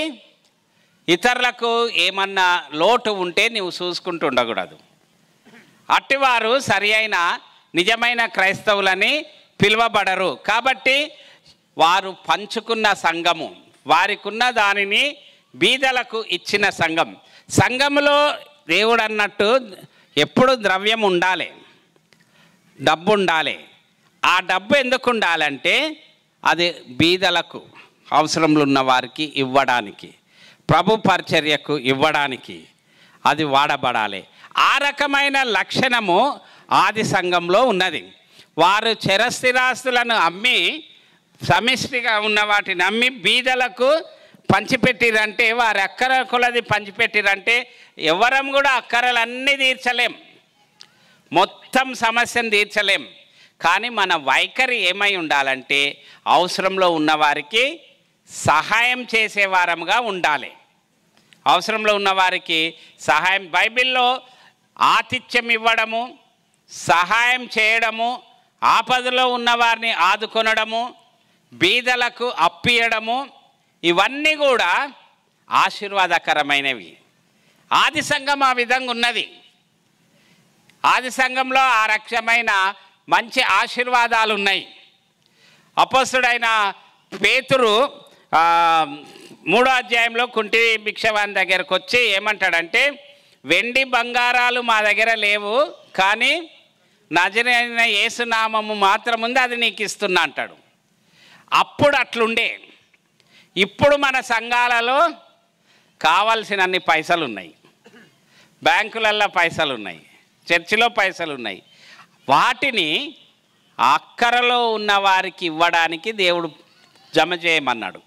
ఇతరులకు ఏమన్నా లోటు ఉంటే నువ్వు చూసుకుంటూ ఉండకూడదు. అట్టివారు సరి అయిన నిజమైన క్రైస్తవులని పిలువబడరు. కాబట్టి వారు పంచుకున్న సంఘము, వారికున్న దానిని బీదలకు ఇచ్చిన సంఘం. సంఘములో దేవుడు అన్నట్టు ఎప్పుడు ద్రవ్యం ఉండాలి, డబ్బు ఉండాలి. ఆ డబ్బు ఎందుకు ఉండాలంటే అది బీదలకు, అవసరంలో ఉన్న వారికి ఇవ్వడానికి, ప్రభు పరిచర్యకు ఇవ్వడానికి అది వాడబడాలి. ఆ రకమైన లక్షణము ఆది సంఘంలో ఉన్నది. వారు చరస్థిరాస్తులను అమ్మి, సమిష్టిగా ఉన్న వాటిని అమ్మి బీదలకు పంచిపెట్టిరంటే, వారి అక్కర కొలది పంచిపెట్టిరంటే ఎవరం కూడా అక్కరలన్నీ తీర్చలేం, మొత్తం సమస్యను తీర్చలేం. కానీ మన వైఖరి ఏమై ఉండాలంటే అవసరంలో ఉన్నవారికి సహాయం చేసేవారముగా ఉండాలి. అవసరంలో ఉన్నవారికి సహాయం, బైబిల్లో ఆతిథ్యం ఇవ్వడము, సహాయం చేయడము, ఆపదలో ఉన్నవారిని ఆదుకొనడము, బీదలకు అప్పియడము, ఇవన్నీ కూడా ఆశీర్వాదకరమైనవి. ఆది సంఘం ఆ విధంగా ఉన్నది. ఆది సంఘంలో ఆ రకమైన మంచి ఆశీర్వాదాలు ఉన్నాయి. అపోస్తుడైన పేతురు 3వ అధ్యాయంలో కుంటి భిక్షవాని దగ్గరకు వచ్చి ఏమంటాడంటే, వెండి బంగారాలు మా దగ్గర లేవు, కానీ నజరేయుడైన యేసునామము మాత్రం ఉంది, అది నీకు ఇస్తున్నా అంటాడు. అప్పుడు అట్లుండే. ఇప్పుడు మన సంఘాలలో కావాల్సినన్ని పైసలు ఉన్నాయి, బ్యాంకులలో పైసలు ఉన్నాయి, చర్చిలో పైసలు ఉన్నాయి. వాటిని అక్కరలో ఉన్న వారికి ఇవ్వడానికి దేవుడు జమ చేయమన్నాడు.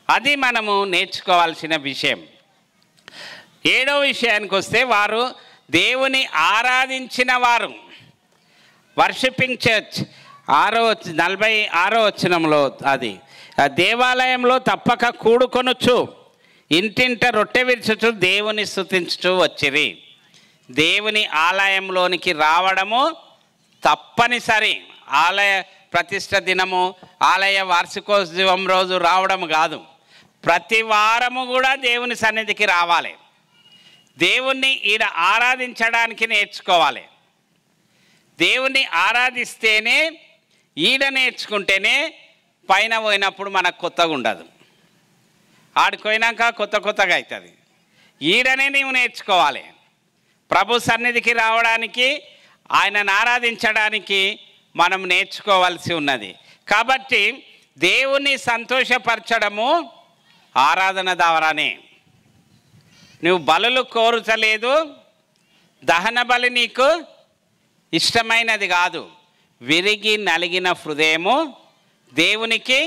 అది మనము నేర్చుకోవాల్సిన విషయం. 7వ విషయానికి వస్తే, వారు దేవుని ఆరాధించిన వారు, వర్షిపింగ్ చర్చ్ 46వ వచనంలో అది దేవాలయంలో తప్పక కూడుకొనుచు ఇంటింట రొట్టె విరుచుచు దేవుని స్తుతించుచు వచ్చిరి. దేవుని ఆలయంలోనికి రావడము తప్పనిసరి. ఆలయ ప్రతిష్ఠ దినము, ఆలయ వార్షికోత్సవం రోజు రావడం కాదు, ప్రతి వారము కూడా దేవుని సన్నిధికి రావాలి. దేవుణ్ణి ఈడ ఆరాధించడానికి నేర్చుకోవాలి. దేవుణ్ణి ఆరాధిస్తేనే, ఈడ నేర్చుకుంటేనే పైన పోయినప్పుడు మనకు కొత్తగా ఉండదు. ఆడిపోయినాక కొత్తగా అవుతుంది. ఈడనే నీవు నేర్చుకోవాలి. ప్రభు సన్నిధికి రావడానికి, ఆయనను ఆరాధించడానికి మనం నేర్చుకోవాల్సి ఉన్నది. కాబట్టి దేవుని సంతోషపరచడము ఆరాధన ద్వారానే. నువ్వు బలులు కోరుచలేదు, దహన బలి నీకు ఇష్టమైనది కాదు. విరిగి నలిగిన హృదయము దేవునికి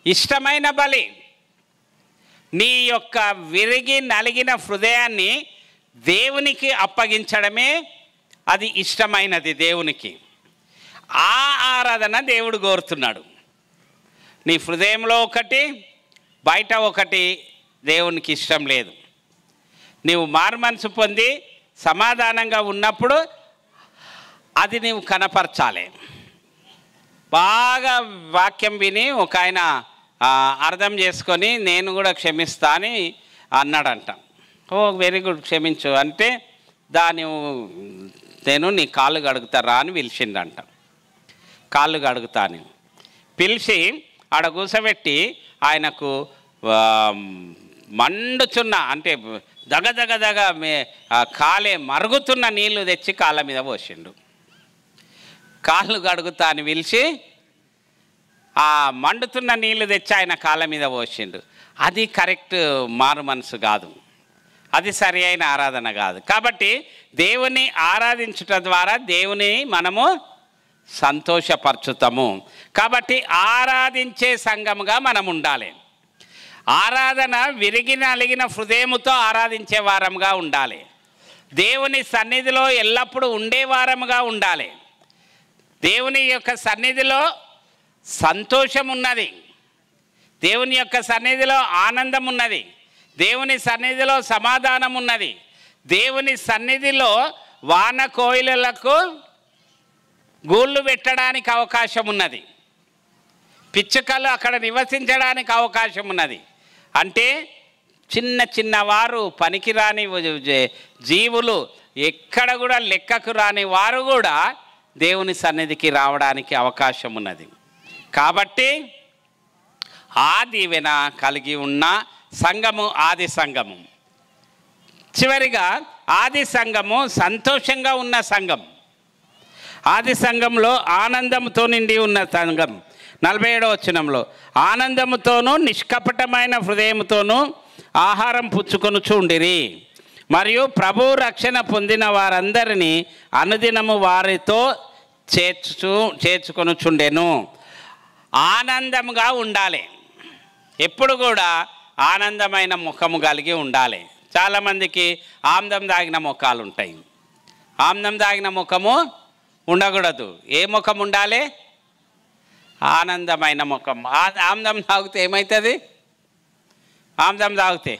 ఇష్టమైన బలి. నీ యొక్క విరిగి నలిగిన హృదయాన్ని దేవునికి అప్పగించడమే అది ఇష్టమైనది దేవునికి. ఆ ఆరాధన దేవుడు కోరుతున్నాడు. నీ హృదయంలో ఒకటి, బయట ఒకటి దేవునికి ఇష్టం లేదు. నీవు మారుమనసు పొంది సమాధానంగా ఉన్నప్పుడు అది నీవు కనపరచాలి. బాగా వాక్యం విని ఒక ఆయన అర్థం చేసుకొని నేను కూడా క్షమిస్తా అని అన్నాడంట. ఓ వెరీ గుడ్, క్షమించు అంటే నేను నీ కాళ్ళు కడుగుతారా అని పిలిచిండంట. కాళ్ళు కడుగుతాను పిలిచి ఆడ కూసబెట్టి ఆయనకు మండుచున్న, అంటే దగ కాలే మరుగుతున్న నీళ్లు తెచ్చి కాళ్ళ మీద పోసిండు. కాళ్ళు కడుగుతా అని పిలిచి ఆ మండుతున్న నీళ్లు తెచ్చి ఆయన కాళ్ళ మీద పోసిండు. అది కరెక్ట్ మారు మనసు కాదు, అది సరి అయిన ఆరాధన కాదు. కాబట్టి దేవుని ఆరాధించుట ద్వారా దేవుని మనము సంతోషపరచుతాము. కాబట్టి ఆరాధించే సంఘముగా మనం ఉండాలి. ఆరాధన విరిగి నలిగిన హృదయముతో ఆరాధించే వారముగా ఉండాలి. దేవుని సన్నిధిలో ఎల్లప్పుడూ ఉండేవారముగా ఉండాలి. దేవుని యొక్క సన్నిధిలో సంతోషం ఉన్నది, దేవుని యొక్క సన్నిధిలో ఆనందం ఉన్నది, దేవుని సన్నిధిలో సమాధానం ఉన్నది, దేవుని సన్నిధిలో వాన కోయిలలకు గూళ్ళు పెట్టడానికి అవకాశం ఉన్నది, పిచ్చుకలు అక్కడ నివసించడానికి అవకాశం ఉన్నది. అంటే చిన్న చిన్నవారు, పనికిరాని జీవులు, ఎక్కడ కూడా లెక్కకు రాని వారు కూడా దేవుని సన్నిధికి రావడానికి అవకాశం ఉన్నది. కాబట్టి ఆ దీవెన కలిగి ఉన్న సంఘము ఆది సంఘము. చివరిగా ఆది సంఘము సంతోషంగా ఉన్న సంఘం. ఆది సంఘంలో ఆనందంతో నిండి ఉన్న సంఘం. 47వ వచనంలో ఆనందముతోనూ నిష్కపటమైన హృదయముతోనూ ఆహారం పుచ్చుకొనుచుండిరి, మరియు ప్రభు రక్షణ పొందిన వారందరినీ అనుదినము వారితో చేర్చుకొనుచుండెను. ఆనందంగా ఉండాలి, ఎప్పుడు కూడా ఆనందమైన ముఖము కలిగి ఉండాలి. చాలామందికి ఆనందం దాగిన ముఖాలు ఉంటాయి. ఆనందం దాగిన ముఖము ఉండకూడదు. ఏ ముఖం ఉండాలి? ఆనందమైన ముఖం. ఆనందం తాగితే ఏమవుతుంది? ఆనందం తాగితే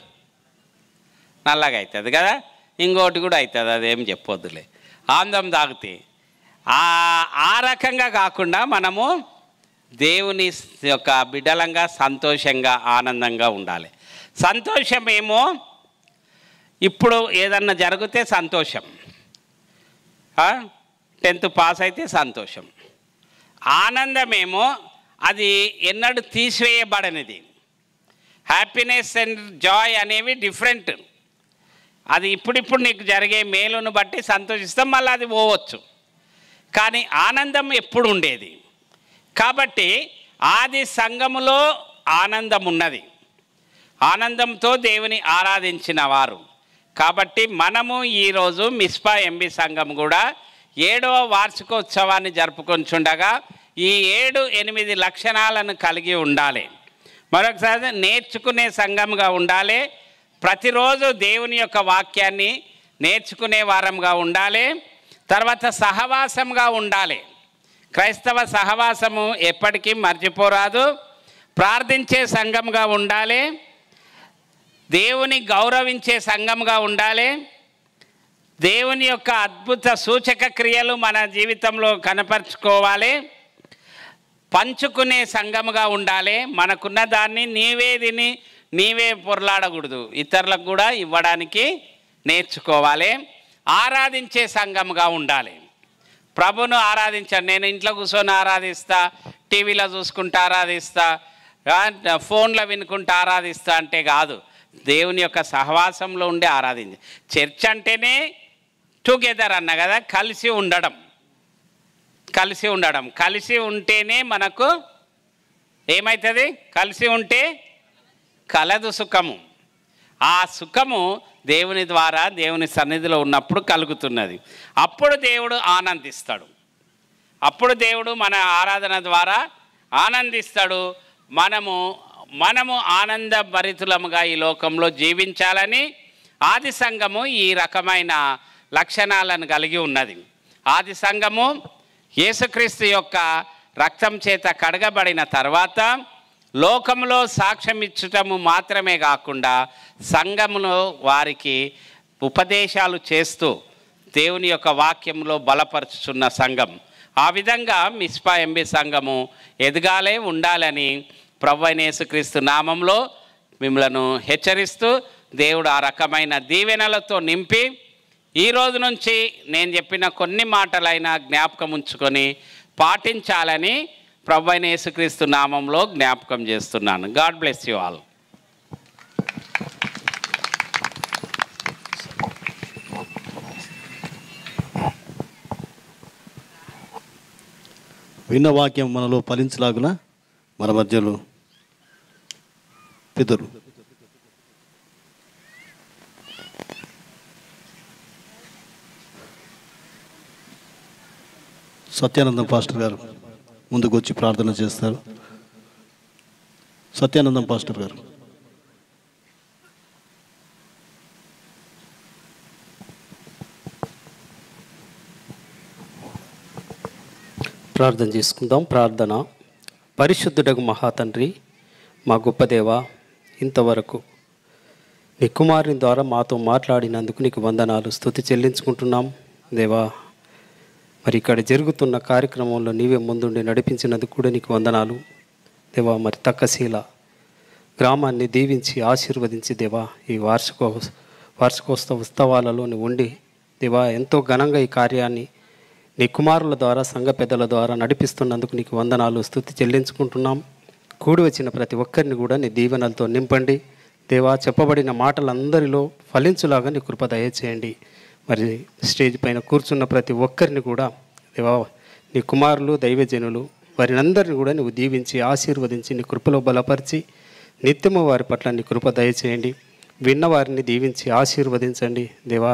నల్లగా అవుతుంది కదా, ఇంకోటి కూడా అవుతుంది, అదేం చెప్పొద్దులే. ఆనందం తాగితే ఆ రకంగా కాకుండా మనము దేవుని యొక్క బిడ్డలంగా సంతోషంగా ఆనందంగా ఉండాలి. సంతోషమేమో ఇప్పుడు ఏదన్నా జరిగితే సంతోషం, 10th పాస్ అయితే సంతోషం. ఆనందమేమో అది ఎన్నడూ తీసివేయబడనిది. హ్యాపీనెస్ అండ్ జాయ్ అనేవి డిఫరెంట్. అది ఇప్పుడిప్పుడు నీకు జరిగే మేలును బట్టి సంతోషిస్తాం, మళ్ళీ అది పోవచ్చు. కానీ ఆనందం ఎప్పుడు ఉండేది. కాబట్టి ఆది సంఘములో ఆనందం ఉన్నది, ఆనందంతో దేవుని ఆరాధించిన వారు. కాబట్టి మనము ఈరోజు మిస్పా ఎంబీ సంఘం కూడా 7వ వార్షికోత్సవాన్ని జరుపుకొంచుండగా ఈ 7-8 లక్షణాలను కలిగి ఉండాలి. మరొకసారి నేర్చుకునే సంఘంగా ఉండాలి. ప్రతిరోజు దేవుని యొక్క వాక్యాన్ని నేర్చుకునే వారంగా ఉండాలి. తర్వాత సహవాసంగా ఉండాలి. క్రైస్తవ సహవాసము ఎప్పటికీ మర్చిపోరాదు. ప్రార్థించే సంఘంగా ఉండాలి. దేవుని గౌరవించే సంఘంగా ఉండాలి. దేవుని యొక్క అద్భుత సూచక క్రియలు మన జీవితంలో కనపరుచుకోవాలి. పంచుకునే సంఘముగా ఉండాలి. మనకున్న దాన్ని నీవే పొరలాడకూడదు, ఇతరులకు కూడా ఇవ్వడానికి నేర్చుకోవాలి. ఆరాధించే సంఘముగా ఉండాలి. ప్రభును ఆరాధించాను. నేను ఇంట్లో కూర్చొని ఆరాధిస్తా, టీవీలో చూసుకుంటూ ఆరాధిస్తా, ఫోన్లో వినుకుంటూ ఆరాధిస్తా అంటే కాదు. దేవుని యొక్క సహవాసంలో ఉండి ఆరాధించి. చర్చ్ అంటేనే టుగెదర్ అన్న కదా, కలిసి ఉండడం. కలిసి ఉంటేనే మనకు ఏమవుతుంది? కలిసి ఉంటే కలదు సుఖము. ఆ సుఖము దేవుని ద్వారా దేవుని సన్నిధిలో ఉన్నప్పుడు కలుగుతున్నది. అప్పుడు దేవుడు ఆనందిస్తాడు. అప్పుడు దేవుడు మన ఆరాధన ద్వారా ఆనందిస్తాడు. మనము ఆనందభరితులముగా ఈ లోకంలో జీవించాలని ఆది సంఘము ఈ రకమైన లక్షణాలను కలిగి ఉన్నది. ఆది సంఘము యేసుక్రీస్తు యొక్క రక్తం చేత కడగబడిన తర్వాత లోకంలో సాక్ష్యం ఇచ్చటము మాత్రమే కాకుండా సంఘములో వారికి ఉపదేశాలు చేస్తూ దేవుని యొక్క వాక్యంలో బలపరుచుతున్న సంఘం. ఆ విధంగా మిస్పా ఎంబీ సంఘము ఎదగాలే ఉండాలని ప్రభువైన యేసుక్రీస్తు నామంలో మిమ్మలను హెచ్చరిస్తూ దేవుడు ఆ రకమైన దీవెనలతో నింపి ఈ రోజు నుంచి నేను చెప్పిన కొన్ని మాటలైనా జ్ఞాపకం ఉంచుకొని పాటించాలని ప్రభువైన యేసుక్రీస్తు నామంలో జ్ఞాపకం చేస్తున్నాను. God bless you all. విన్న వాక్యం మనలో ఫలించలాగున మన మధ్యలో పితరు సత్యానందం పాస్టర్ గారు ముందుకు వచ్చి ప్రార్థన చేస్తారు. సత్యానందం పాస్టర్ గారు. ప్రార్థన చేసుకుందాం. ప్రార్థన. పరిశుద్ధుడగు మహాతండ్రి, మా గొప్ప దేవ, ఇంతవరకు నీ కుమారుని ద్వారా మాతో మాట్లాడినందుకు నీకు వందనాలు, స్తుతి చెల్లించుకుంటున్నాం దేవా. మరి ఇక్కడ జరుగుతున్న కార్యక్రమంలో నీవే ముందుండి నడిపించినందుకు కూడా నీకు వందనాలు దేవా. మరి తక్కశీల గ్రామాన్ని దీవించి ఆశీర్వదించి దేవా, ఈ వార్షికోత్సవ ఉత్సవాలలో నువ్వు ఉండి దేవా ఎంతో ఘనంగా ఈ కార్యాన్ని నీ కుమారుల ద్వారా సంఘ పెద్దల ద్వారా నడిపిస్తున్నందుకు నీకు వందనాలు, స్తుతి చెల్లించుకుంటున్నాం. కూడి వచ్చిన ప్రతి ఒక్కరిని కూడా నీ దీవెనలతో నింపండి దేవా. చెప్పబడిన మాటలందరిలో ఫలించులాగా నీ కృప దయచేయండి. మరి స్టేజ్ పైన కూర్చున్న ప్రతి ఒక్కరిని కూడా దేవా, నీ కుమారులు దైవజనులు వారినందరిని కూడా నువ్వు దీవించి ఆశీర్వదించి నీ కృపలో బలపరిచి నిత్యము వారి పట్ల నీ కృప దయచేయండి. విన్నవారిని దీవించి ఆశీర్వదించండి దేవా.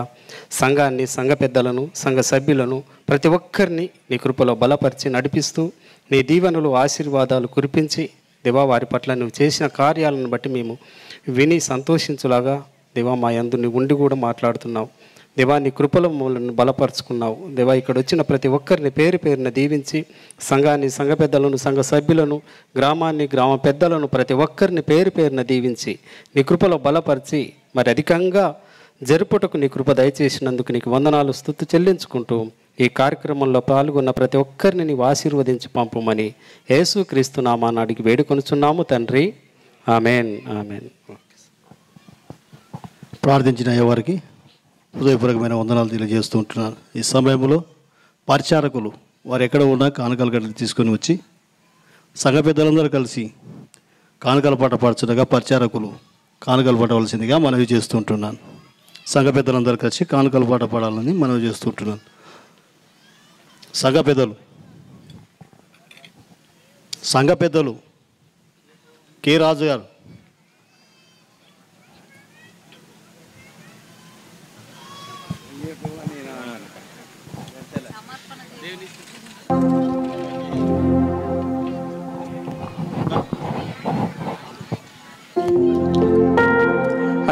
సంఘాన్ని, సంఘ పెద్దలను, సంఘ సభ్యులను ప్రతి ఒక్కరిని నీ కృపలో బలపరిచి నడిపిస్తూ నీ దీవెనలు ఆశీర్వాదాలు కురిపించి దేవా, వారి పట్ల నువ్వు చేసిన కార్యాలను బట్టి మేము విని సంతోషించులాగా దేవా మా యందు నువ్వు ఉండి కూడా మాట్లాడుతున్నావు దేవా. నీ కృపలో మమ్మల్ని బలపరుచుకున్నావు దేవా. ఇక్కడ వచ్చిన ప్రతి ఒక్కరిని పేరు పేరున దీవించి సంఘాన్ని, సంఘ పెద్దలను, సంఘ సభ్యులను, గ్రామాన్ని, గ్రామ పెద్దలను ప్రతి ఒక్కరిని పేరు పేరున దీవించి నీ కృపలో బలపరిచి మరి అధికంగా జరుపుటకు నీ కృప దయచేసినందుకు నీకు వందనాలు, స్తుతి చెల్లించుకుంటూ ఈ కార్యక్రమంలో పాల్గొన్న ప్రతి ఒక్కరిని నీవు ఆశీర్వదించి పంపమని యేసుక్రీస్తు నామాన అడిగి వేడుకొనుచున్నాము తండ్రి. Amen, amen. ప్రార్థించిన ఎవరికి హృదయపూర్వకమైన వందనాలు తెలియజేస్తూ ఉంటున్నాను. ఈ సమయంలో పరిచారకులు వారు ఎక్కడ ఉన్నా కానుకల గడ్డలు తీసుకొని వచ్చి సంఘ పెద్దలందరూ కలిసి కానుకల పాట పాడుచుండగా పరిచారకులు కానుకలు పాడవలసిందిగా మనవి చేస్తుంటున్నాను. సంఘ పెద్దలందరూ కలిసి కానుకల పాట పాడాలని మనవి చేస్తుంటున్నాను. సంఘ పెద్దలు కె రాజు గారు.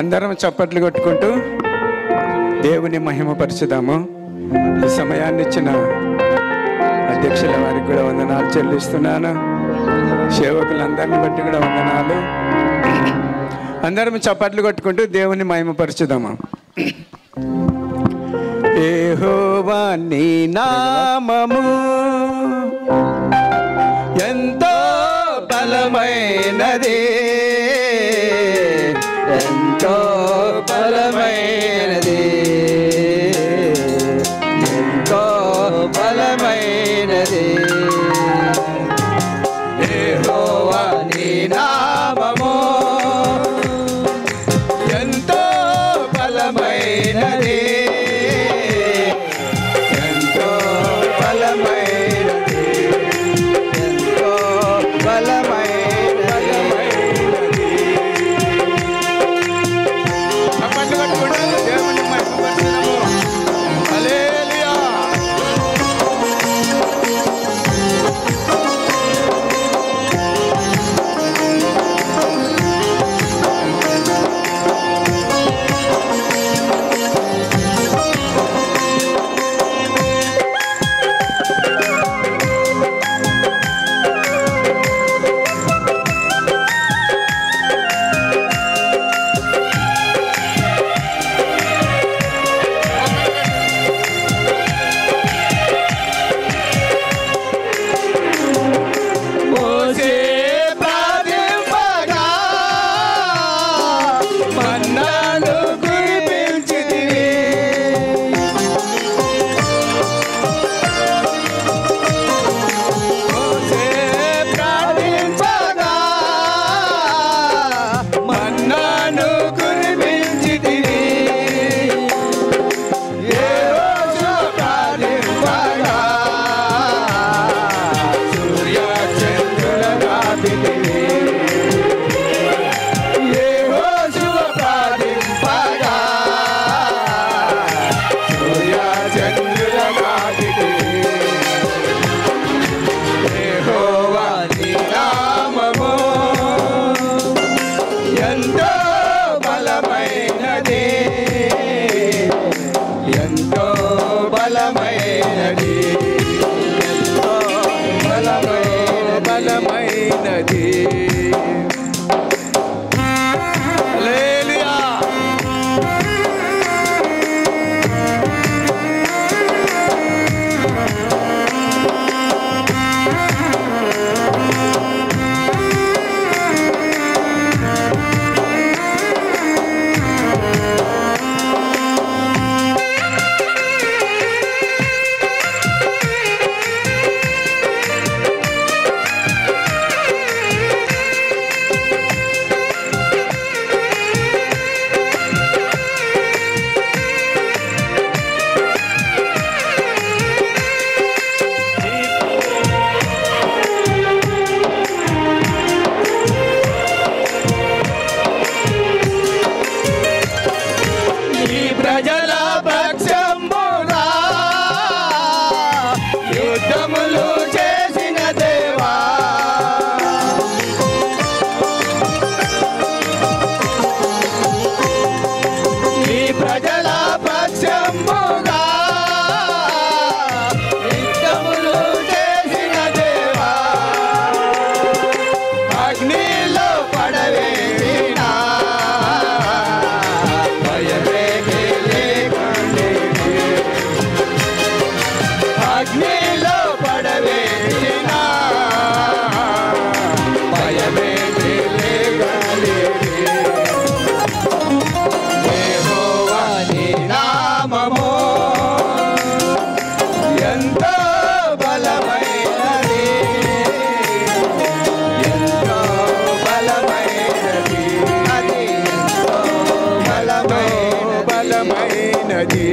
అందరం చప్పట్లు కొట్టుకుంటూ దేవుని మహిమపరచుదాము. ఈ సమయాన్ని ఇచ్చిన అధ్యక్షుల వారికి కూడా వందనాలు చెల్లిస్తున్నాను. సేవకులందరిని బట్టి కూడా వందనాలు. అందరం చప్పట్లు కొట్టుకుంటూ దేవుని మహిమపరచుదాము. యెహోవా నీ నామము ఎంతో బలమైనది, ఎంతో బలమైనది, ఎంతో బలమైనది. యెహోవా నీ నామము ఎంతో బలమైనది, ఎంతో బలమైనది, ఎంతో బలమైనది. దేవుని మహిమపరచుదాము. హల్లెలూయా. బలమైనది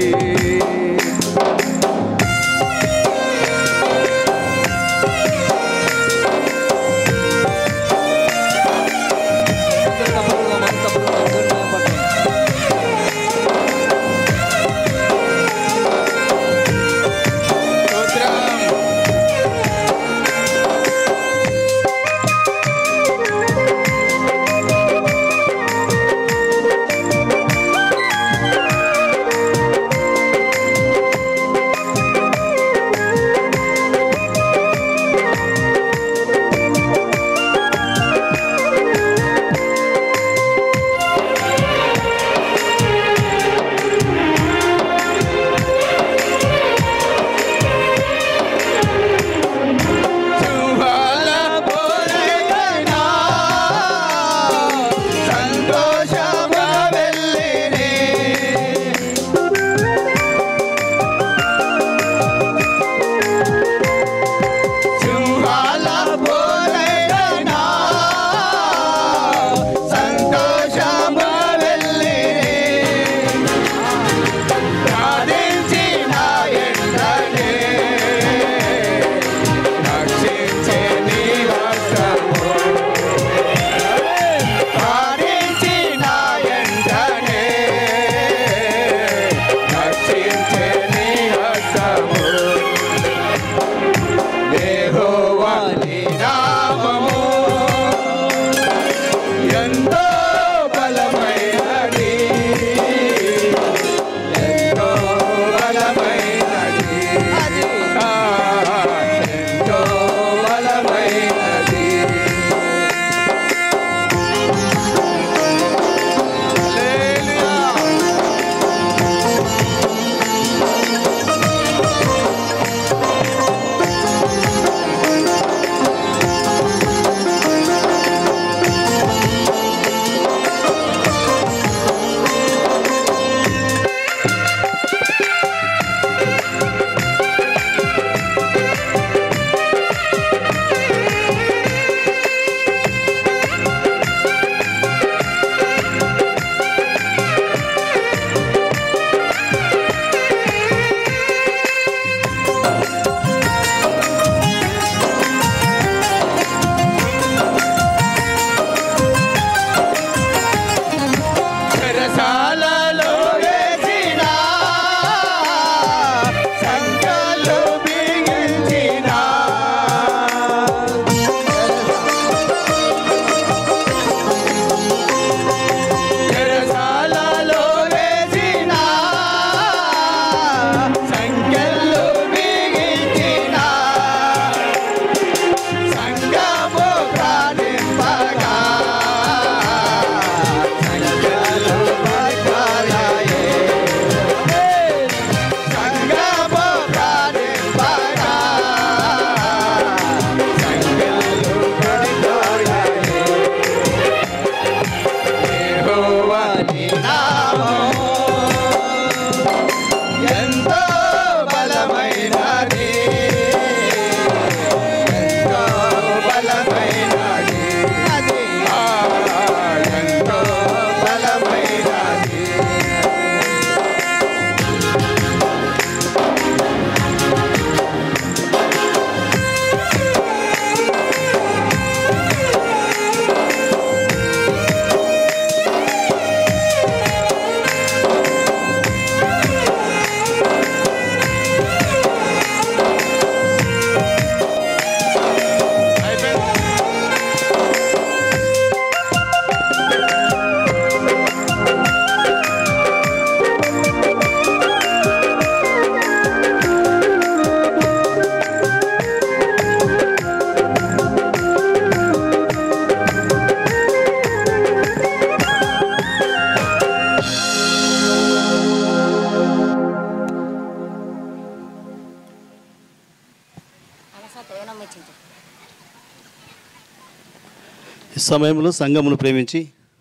ఈ సమయంలో సంఘమును ప్రేమించి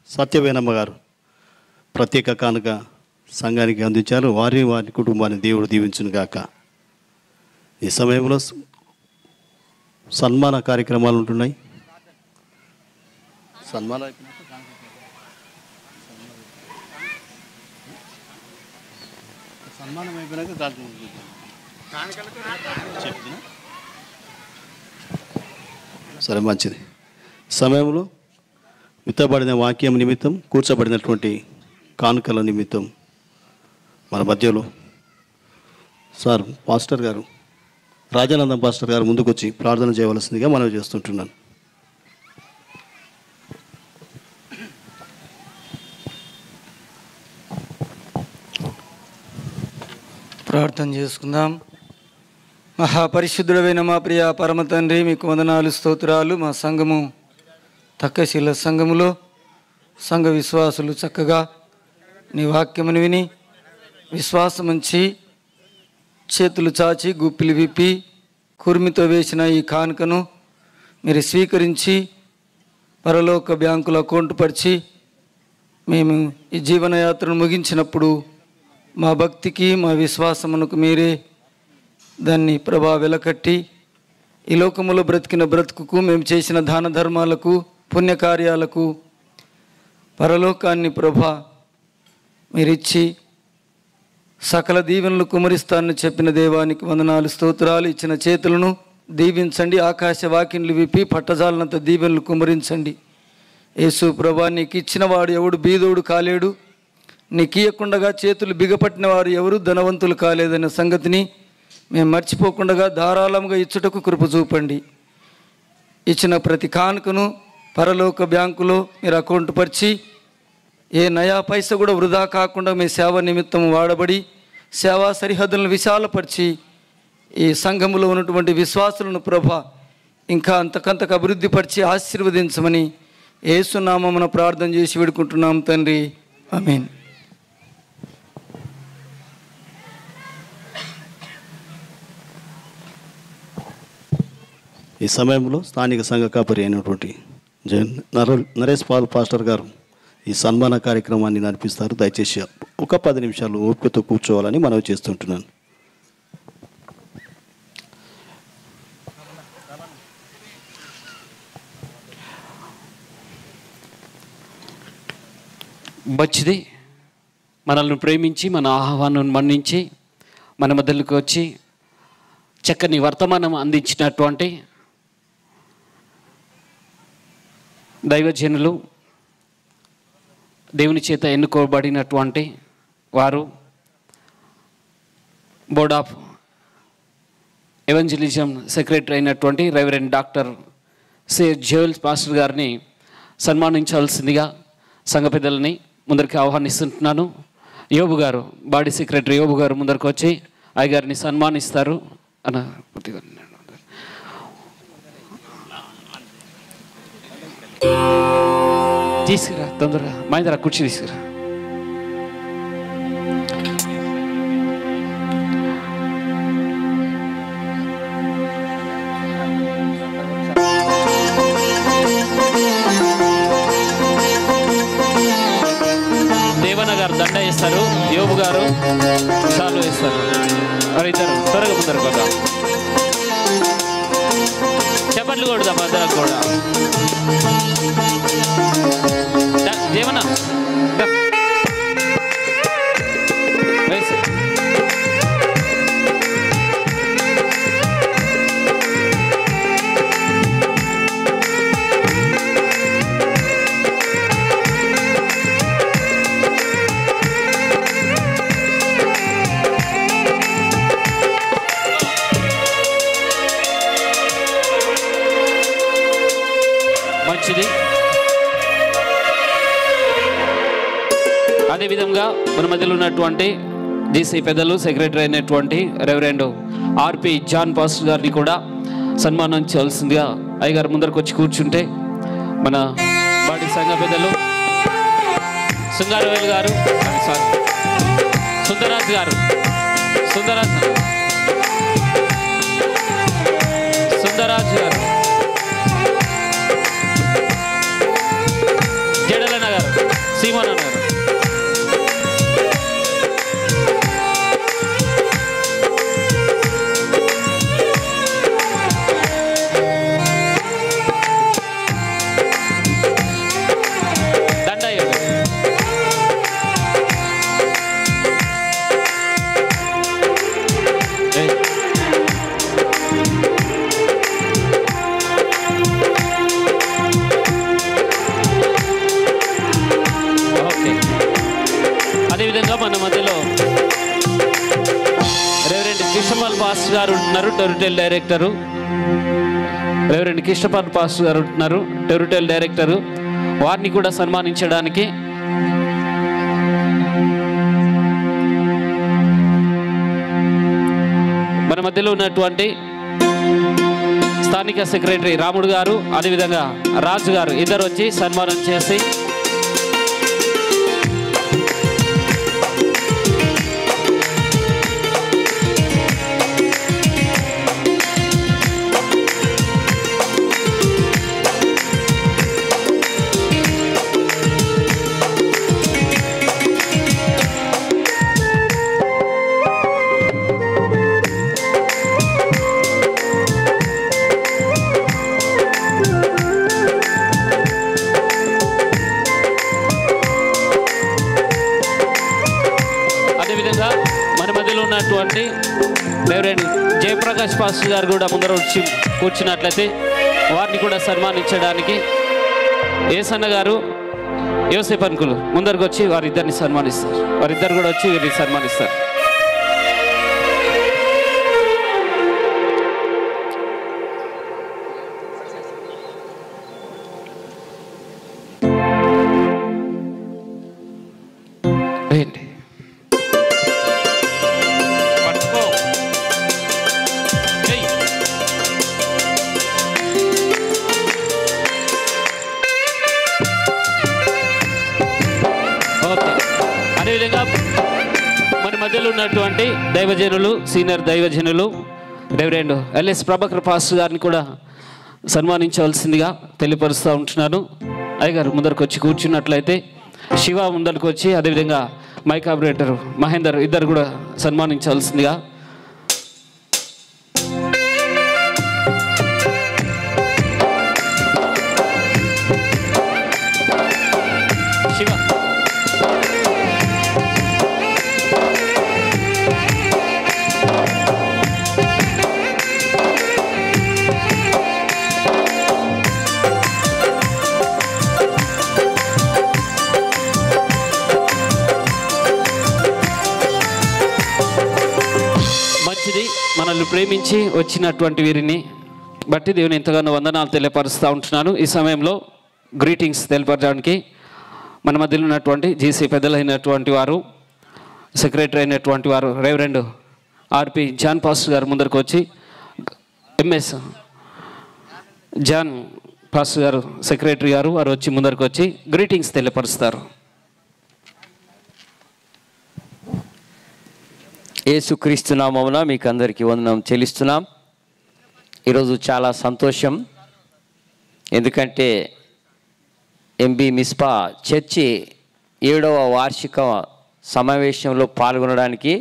సత్యవేనమ్మ గారు ప్రత్యేక కానుక సంఘానికి అందించారు. వారి కుటుంబాన్ని దేవుడు దీవించును గాక. ఈ సమయంలో సన్మాన కార్యక్రమాలు ఉంటున్నాయి. సన్మాన సన్మానం అయిపోయినాక సరే, మంచిది. సమయంలో విత్తబడిన వాక్యం నిమిత్తం, కూర్చోబడినటువంటి కానుకల నిమిత్తం మన మధ్యలో సార్ పాస్టర్ గారు, రాజానందం పాస్టర్ గారు ముందుకొచ్చి ప్రార్థన చేయవలసిందిగా మనవి చేస్తుంటున్నాను. ప్రార్థన చేసుకుందాం. మహాపరిశుద్ధుడైన మా ప్రియ పరమ తండ్రి, మీకు వందనాలు, స్తోత్రాలు. మా సంఘము తక్కశీల సంఘములో సంఘ విశ్వాసులు చక్కగా నీ వాక్యమును విని విశ్వాసముంచి చేతులు చాచి గుప్పిలు విప్పి కుర్మితో వేసిన ఈ కానుకను మీరు స్వీకరించి పరలోక బ్యాంకులో అకౌంట్ పరిచి మేము ఈ జీవనయాత్రను ముగించినప్పుడు మా భక్తికి, మా విశ్వాసమునకు మీరే దాన్ని వెలకట్టి ఈ లోకములో బ్రతికిన బ్రతుకుకు, మేము చేసిన దాన ధర్మాలకు, పుణ్యకార్యాలకు పరలోకాన్ని మీరిచ్చి సకల దీవెనలు కుమరిస్తానని చెప్పిన దేవానికి వందనాలు, స్తోత్రాలు. ఇచ్చిన చేతులను దీవించండి, ఆకాశ వాకిన్లు విప్పి పట్టజాలనంత దీవెనలు కుమరించండి. యేసు ప్రభా, నీకు ఇచ్చిన వాడు ఎవడు బీదోడు కాలేడు, నీకు ఇయ్యకుండగా చేతులు బిగపట్టిన వారు ఎవరు ధనవంతులు కాలేదనే సంగతిని మేము మర్చిపోకుండా ధారాళంగా ఇచ్చుటకు కృప చూపండి. ఇచ్చిన ప్రతి కానుకను పరలోక బ్యాంకులో మీరు అకౌంట్ పరిచి ఏ నయా పైస కూడా వృధా కాకుండా మీ సేవ నిమిత్తం వాడబడి సేవా సరిహద్దులను విశాలపరిచి ఈ సంఘములో ఉన్నటువంటి విశ్వాసులను ఇంకా అంతకంతకు అభివృద్ధిపరిచి ఆశీర్వదించమని యేసునామమున ప్రార్థన చేసి వేడుకుంటున్నాం తండ్రి, ఆమేన్. ఈ సమయంలో స్థానిక సంఘ కాపరి అయినటువంటి నరేష్ పాల్ పాస్టర్ గారు ఈ సన్మాన కార్యక్రమాన్ని నడిపిస్తారు. దయచేసి ఒక 10 నిమిషాలు ఓపికతో కూర్చోవాలని మనవి చేస్తుంటున్నాను. మంచిది. మనల్ని ప్రేమించి మన ఆహ్వానం మన్నించి మన మధ్యలోకి వచ్చి చక్కని వర్తమానం అందించినటువంటి దైవజనులు, దేవుని చేత ఎన్నుకోబడినటువంటి వారు, బోర్డ్ ఆఫ్ ఎవెంజలిజం సెక్రటరీ అయినటువంటి reverend doctor C Joel pastor గారిని సన్మానించాల్సిందిగా సంఘ పెద్దలని ముందరికి ఆహ్వానిస్తుంటున్నాను. యోబు గారు, బాడీ సెక్రటరీ యోబు గారు ముందరికి వచ్చి అయ్యగారిని సన్మానిస్తారు అన్న పూర్తిగా తీసుకురా, తొందరగా మహేంద్ర కుర్చీ తీసుకురా. దేవన గారు దండ వేస్తారు, యోబు గారు చాలు వేస్తారు. వారిద్దరు త్వరగా ముందరకు వద్దాం. చెప్పట్లు కొడదాం మధ్యలో కూడా. దేవన మంచిది. అదేవిధంగా మన మధ్యలో ఉన్నటువంటి జీసీ పెద్దలు, సెక్రటరీ అయినటువంటి రెవరెండ్ ఆర్పి జాన్ పాస్టర్ గారిని కూడా సన్మానించాల్సిందిగా అయ్యగారు ముందరకు వచ్చి కూర్చుంటే మన బాడీ సంఘ పెద్దలు సుంగారవేలు గారు, సుందరాజ్ గారు, సుందరాజ్ గారు, జడలన్న గారు, సీమోనన్న గారు, అదేవిధంగా మన మధ్యలో రెవరెండ్ కృష్ణపాల్ పాస్టర్ గారు ఉంటున్నారు, territorial director. Reverend Krishanpal pastor గారు ఉంటున్నారు, టెరిటోరియల్ డైరెక్టరు. వారిని కూడా సన్మానించడానికి మన మధ్యలో ఉన్నటువంటి స్థానిక సెక్రటరీ రాముడు గారు, అదేవిధంగా రాజు గారు ఇద్దరు వచ్చి సన్మానం చేసి ఉన్నటువంటి రెవరెండ్ జయప్రకాష్ పాస్టర్ గారు కూడా ముందర వచ్చి కూర్చున్నట్లయితే వారిని కూడా సన్మానించడానికి ఏసన్న గారు, యోసేపు అంకులు ముందరకు వచ్చి వారిద్దరిని సన్మానిస్తారు. వారిద్దరు కూడా వచ్చి వీరిని సన్మానిస్తారు. అదేవిధంగా మన మధ్యలో ఉన్నటువంటి దైవజనులు, సీనియర్ దైవజనులు రెవరెండ్ ఎల్ఎస్ ప్రభాకర్ పాస్టర్ గారిని కూడా సన్మానించవలసిందిగా తెలియపరుస్తూ ఉంటున్నాను. అయ్యగారు ముందరకు వచ్చి కూర్చున్నట్లయితే శివ ముందరకు వచ్చి, అదేవిధంగా మైక్ ఆపరేటర్ మహేందర్ ఇద్దరు కూడా సన్మానించవలసిందిగా. మనల్ని ప్రేమించి వచ్చినటువంటి వీరిని బట్టి దేవుని ఎంతగానో వందనాలు తెలియపరుస్తూ ఉంటున్నాను. ఈ సమయంలో గ్రీటింగ్స్ తెలియపరచడానికి మన మధ్యలో ఉన్నటువంటి జీసీ పెద్దలైనటువంటి వారు, సెక్రటరీ అయినటువంటి వారు రెవరెండ్ ఆర్పి జాన్ పాస్టర్ గారు ముందరకు వచ్చి, ఎంఎస్ జాన్ పాస్టర్ గారు సెక్రటరీ గారు వారు వచ్చి ముందరకు వచ్చి గ్రీటింగ్స్ తెలియపరుస్తారు. యేసుక్రీస్తు నామమున మీకు అందరికీ వందనం చెల్లిస్తున్నాం. ఈరోజు చాలా సంతోషం, ఎందుకంటే ఎంబీ మిస్పా చర్చి 7వ వార్షిక సమావేశంలో పాల్గొనడానికి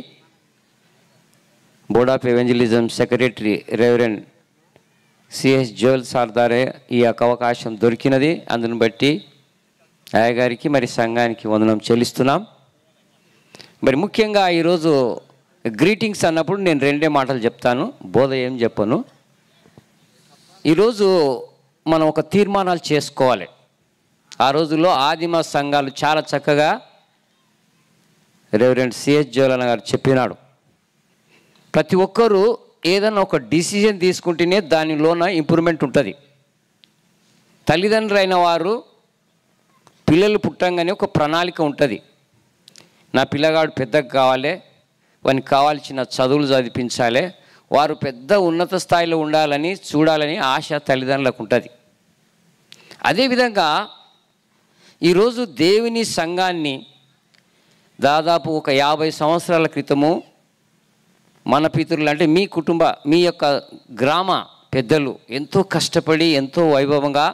board of evangelism secretary reverend CS Joel sir ద్వారా ఈ అవకాశం దొరికినది. అందును బట్టి అయ్యగారికి మరి సంఘానికి వందనం చెల్లిస్తున్నాం. మరి ముఖ్యంగా ఈరోజు గ్రీటింగ్స్ అన్నప్పుడు నేను 2 మాటలు చెప్తాను, బోధ ఏం చెప్పను. ఈరోజు మనం ఒక తీర్మానాలు చేసుకోవాలి. ఆ రోజుల్లో ఆదిమ సంఘాలు చాలా చక్కగా రెవరెండ్ సిఎస్ జోలన్ గారు చెప్పినాడు, ప్రతి ఒక్కరూ ఏదైనా ఒక డిసిజన్ తీసుకుంటేనే దానిలోన ఇంప్రూవ్మెంట్ ఉంటుంది. తల్లిదండ్రులైన వారు పిల్లలు పుట్టంగానే ఒక ప్రణాళిక ఉంటుంది. నా పిల్లగాడు పెద్దగా కావాలి, వానికి కావాల్సిన చదువులు చదివించాలి, వారు పెద్ద ఉన్నత స్థాయిలో ఉండాలని చూడాలని ఆశ తల్లిదండ్రులకు ఉంటుంది. అదేవిధంగా ఈరోజు దేవుని సంఘాన్ని దాదాపు ఒక 50 సంవత్సరాల క్రితము మన పితరులు అంటే మీ యొక్క గ్రామ పెద్దలు ఎంతో కష్టపడి ఎంతో వైభవంగా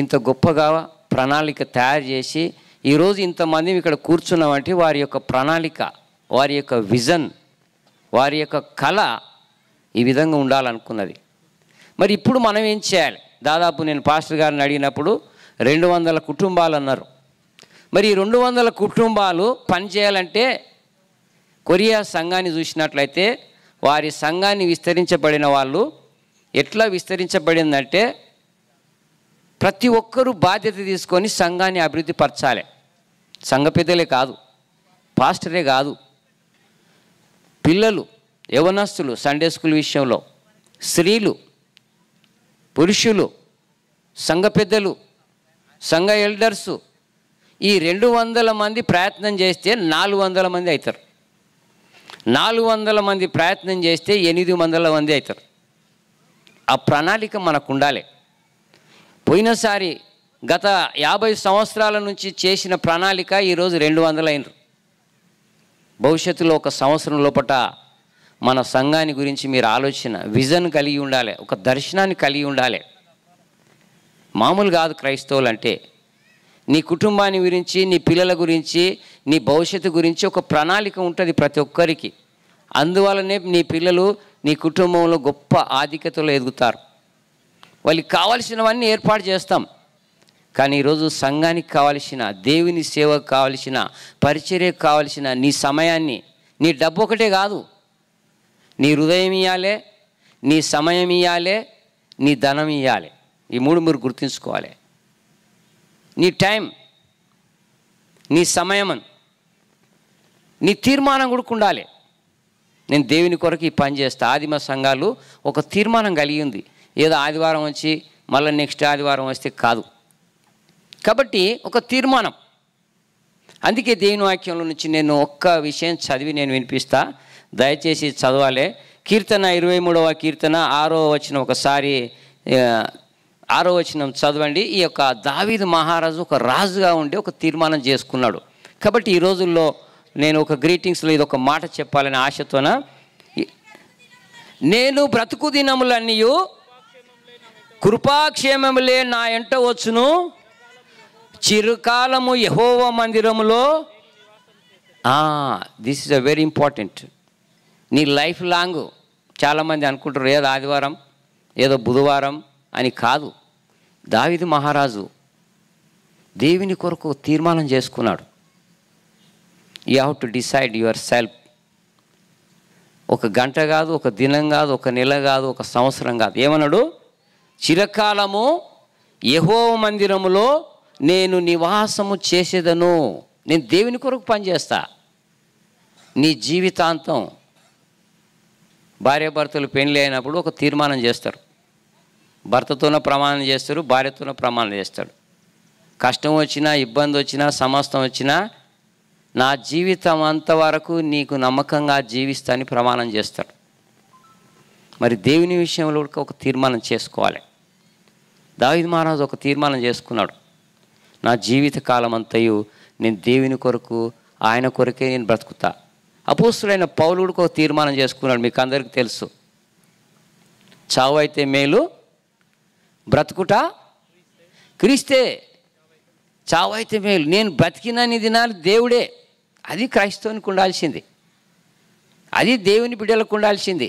ఇంత గొప్పగా ప్రణాళిక తయారు చేసి ఈరోజు ఇంతమంది ఇక్కడ కూర్చున్నామంటే వారి యొక్క ప్రణాళిక, వారి యొక్క విజన్, వారి యొక్క కళ ఈ విధంగా ఉండాలనుకున్నది. మరి ఇప్పుడు మనం ఏం చేయాలి? దాదాపు నేను పాస్టర్ గారిని అడిగినప్పుడు 200 కుటుంబాలు అన్నారు. మరి ఈ 200 కుటుంబాలు పనిచేయాలంటే కొరియా సంఘాన్ని చూసినట్లయితే వారి సంఘాన్ని విస్తరించబడిన వాళ్ళు ఎట్లా విస్తరించబడిందంటే ప్రతి ఒక్కరూ బాధ్యత తీసుకొని సంఘాన్ని అభివృద్ధి పరచాలి. సంఘ పెద్దలే కాదు, పాస్టరే కాదు, పిల్లలు, యవనస్తులు, సండే స్కూల్ విషయంలో, స్త్రీలు, పురుషులు, సంఘ పెద్దలు, సంఘ ఎల్డర్సు, ఈ 200 మంది ప్రయత్నం చేస్తే 400 మంది అవుతారు. 400 మంది ప్రయత్నం చేస్తే 800 మంది అవుతారు. ఆ ప్రణాళిక మనకు ఉండాలి. పోయినసారి గత 50 సంవత్సరాల నుంచి చేసిన ప్రణాళిక ఈరోజు 200 అయినరు. భవిష్యత్తులో 1 సంవత్సరం లోపట మన సంఘాన్ని గురించి మీరు ఆలోచన, విజన్ కలిగి ఉండాలి, ఒక దర్శనాన్ని కలిగి ఉండాలి. మామూలు కాదు క్రైస్తవులు అంటే. నీ కుటుంబాన్ని గురించి, నీ పిల్లల గురించి, నీ భవిష్యత్తు గురించి ఒక ప్రణాళిక ఉంటుంది ప్రతి ఒక్కరికి. అందువల్లనే నీ పిల్లలు నీ కుటుంబంలో గొప్ప ఆధిక్యతలో ఎదుగుతారు. వాళ్ళకి కావాల్సినవన్నీ ఏర్పాటు చేస్తాం. కానీ ఈరోజు సంఘానికి కావలసిన, దేవుని సేవకు కావలసిన, పరిచర్యకు కావలసిన నీ సమయాన్ని, నీ డబ్బు ఒకటే కాదు, నీ హృదయం ఇవ్వాలి, నీ సమయం ఇవ్వాలి, నీ ధనం ఇవ్వాలి. ఈ 3 మీరు గుర్తుంచుకోవాలి. నీ టైం, నీ సమయం, నీ తీర్మానం కూడా ఉండాలి. నేను దేవుని కొరకు ఈ పని చేస్తా. ఆదిమ సంఘాలు ఒక తీర్మానం కలిగి ఉంది. ఏదో ఆదివారం వచ్చి మళ్ళీ నెక్స్ట్ ఆదివారం వస్తే కాదు. కాబట్టి ఒక తీర్మానం. అందుకే దేవుని వాక్యంలో నుంచి నేను ఒక్క విషయం చదివి నేను వినిపిస్తా, దయచేసి చదవాలి. కీర్తన 23వ కీర్తన 6వ వచనం ఒకసారి 6వ వచనం చదవండి. ఈ యొక్క దావీదు మహారాజు ఒక రాజుగా ఉండి ఒక తీర్మానం చేసుకున్నాడు. కాబట్టి ఈ రోజుల్లో నేను ఒక గ్రీటింగ్స్లో ఇది ఒక మాట చెప్పాలని ఆశతోన, నేను బ్రతుకు దినములన్నీ కృపాక్షేమములే నా ఎంట వచ్చును, చిరకాలము యెహోవా మందిరములో. This is a very important. నీ లైఫ్ లాంగ్ చాలామంది అనుకుంటారు ఏదో ఆదివారం, ఏదో బుధవారం అని కాదు. దావీదు మహారాజు దేవుని కొరకు తీర్మానం చేసుకున్నాడు. You have to decide your self. 1 గంట కాదు, 1 దినం కాదు, 1 నెల కాదు, 1 సంవత్సరం కాదు. ఏమన్నాడు? చిరకాలము యెహోవా మందిరములో నేను నివాసము చేసేదను. నేను దేవుని కొరకు పనిచేస్తా. నీ జీవితాంతం భార్యాభర్తలు పెళ్ళి అయినప్పుడు ఒక తీర్మానం చేస్తారు. భర్తతోనే ప్రమాణం చేస్తారు, భార్యతోనే ప్రమాణం చేస్తాడు. కష్టం వచ్చినా, ఇబ్బంది వచ్చినా, సమస్తం వచ్చినా నా జీవితం అంతవరకు నీకు నమ్మకంగా జీవిస్తానని ప్రమాణం చేస్తాడు. మరి దేవుని విషయంలో ఒక తీర్మానం చేసుకోవాలి. దావీదు మహారాజు ఒక తీర్మానం చేసుకున్నాడు. నా జీవిత కాలం అంతయు నేను దేవుని కొరకు, ఆయన కొరకే నేను బ్రతుకుతా. అపోస్తులైన పౌలు కూడా ఒక తీర్మానం చేసుకున్నాడు. మీకు అందరికీ తెలుసు, చావు అయితే మేలు, బ్రతుకుట క్రీస్తే. చావు అయితే మేలు, నేను బ్రతికినన్ని దినాలు దేవుడే. అది క్రైస్తవునికి ఉండాల్సింది, అది దేవుని బిడ్డలకు ఉండాల్సింది.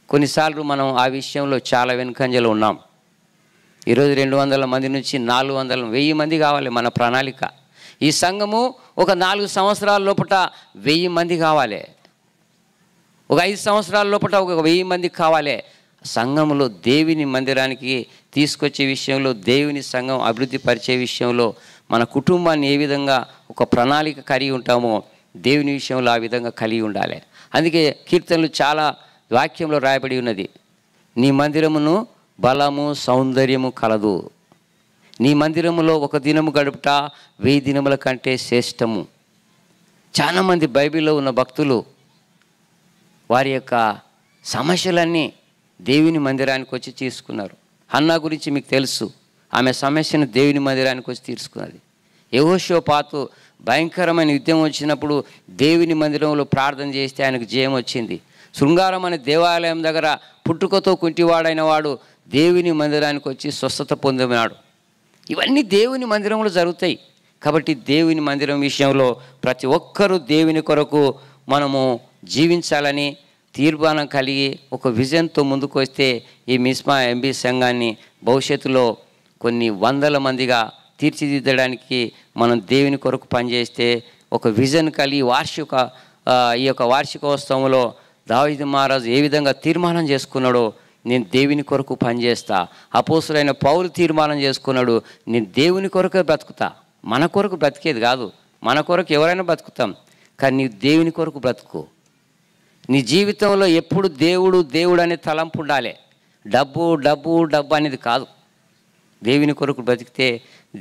కొన్నిసార్లు మనం ఆ విషయంలో చాలా వెనుకంజలో ఉన్నాం. ఈరోజు 200 మంది నుంచి 400, 1000 మంది కావాలి మన ప్రణాళిక. ఈ సంఘము ఒక 4 సంవత్సరాల లోపల 1000 మంది కావాలి. ఒక 5 సంవత్సరాల లోపల ఒక 1000 మంది కావాలి. సంఘంలో దేవుని మందిరానికి తీసుకొచ్చే విషయంలో, దేవుని సంఘం అభివృద్ధి పరిచే విషయంలో, మన కుటుంబాన్ని ఏ విధంగా ఒక ప్రణాళిక కలిగి ఉంటామో దేవుని విషయంలో ఆ విధంగా కలిగి ఉండాలి. అందుకే కీర్తనలు చాలా వాక్యంలో రాయబడి ఉన్నది, నీ మందిరమును బలము సౌందర్యము కలదు. నీ మందిరములో 1 దినము గడుపుట 1000 దినముల కంటే శ్రేష్టము. చాలామంది బైబిల్లో ఉన్న భక్తులు వారి యొక్క సమస్యలన్నీ దేవుని మందిరానికి వచ్చి తీసుకున్నారు. హన్నా గురించి మీకు తెలుసు, ఆమె సమస్యను దేవుని మందిరానికి వచ్చి తీర్చుకున్నది. యెహోషాపాతు భయంకరమైన యుద్ధం వచ్చినప్పుడు దేవుని మందిరంలో ప్రార్థన చేస్తే ఆయనకు జయం వచ్చింది. శృంగారం అనే దేవాలయం దగ్గర పుట్టుకతో కుంటివాడైన వాడు దేవుని మందిరానికి వచ్చి స్వస్థత పొందినాడు. ఇవన్నీ దేవుని మందిరంలో జరుగుతాయి. కాబట్టి దేవుని మందిరం విషయంలో ప్రతి ఒక్కరూ దేవుని కొరకు మనము జీవించాలని తీర్మానం కలిగి ఒక విజన్తో ముందుకు వస్తే ఈ మిస్మా ఎంబీ సంఘాన్ని భవిష్యత్తులో కొన్ని 100 మందిగా తీర్చిదిద్దడానికి మనం దేవుని కొరకు పనిచేస్తే ఒక విజన్ కలిగి ఈ యొక్క వార్షికోత్సవంలో దావీదు మహారాజు ఏ విధంగా తీర్మానం చేసుకున్నాడో, నేను దేవుని కొరకు పనిచేస్తా. అపోస్తులైన పౌలు తీర్మానం చేసుకున్నాడు, నేను దేవుని కొరకే బ్రతుకుతా. మన కొరకు బ్రతికేది కాదు, మన కొరకు ఎవరైనా బ్రతుకుతాం, కానీ నీ దేవుని కొరకు బ్రతుకు. నీ జీవితంలో ఎప్పుడు దేవుడు దేవుడు అనే తలంపు ఉండాలి. డబ్బు డబ్బు డబ్బు అనేది కాదు. దేవుని కొరకు బ్రతికితే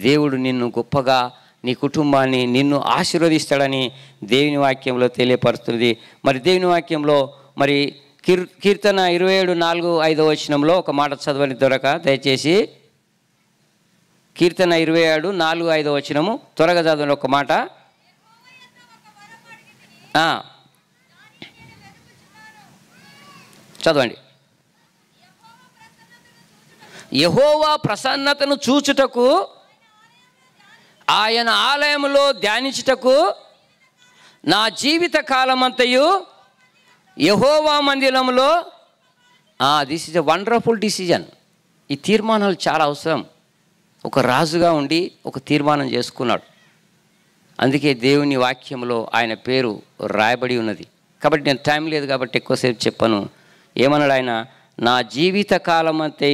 దేవుడు నిన్ను గొప్పగా, నీ కుటుంబాన్ని నిన్ను ఆశీర్వదిస్తాడని దేవుని వాక్యంలో తెలియపరుస్తుంది. మరి దేవుని వాక్యంలో మరి కీర్తన 27:4-5 ఒక మాట చదవని దొరక, దయచేసి కీర్తన 27:4-5 త్వరగా చదవని ఒక మాట. చదవండి. యెహోవా ప్రసన్నతను చూచుటకు, ఆయన ఆలయంలో ధ్యానించుటకు నా జీవిత కాలమంతయు యెహోవా మందిరంలో. This is a wonderful decision. ఈ తీర్మానాలు చాలా అవసరం. ఒక రాజుగా ఉండి ఒక తీర్మానం చేసుకున్నాడు. అందుకే దేవుని వాక్యంలో ఆయన పేరు రాయబడి ఉన్నది. కాబట్టి నేను టైం లేదు కాబట్టి ఎక్కువసేపు చెప్పను. ఏమన్నాడు ఆయన? నా జీవిత కాలమంతే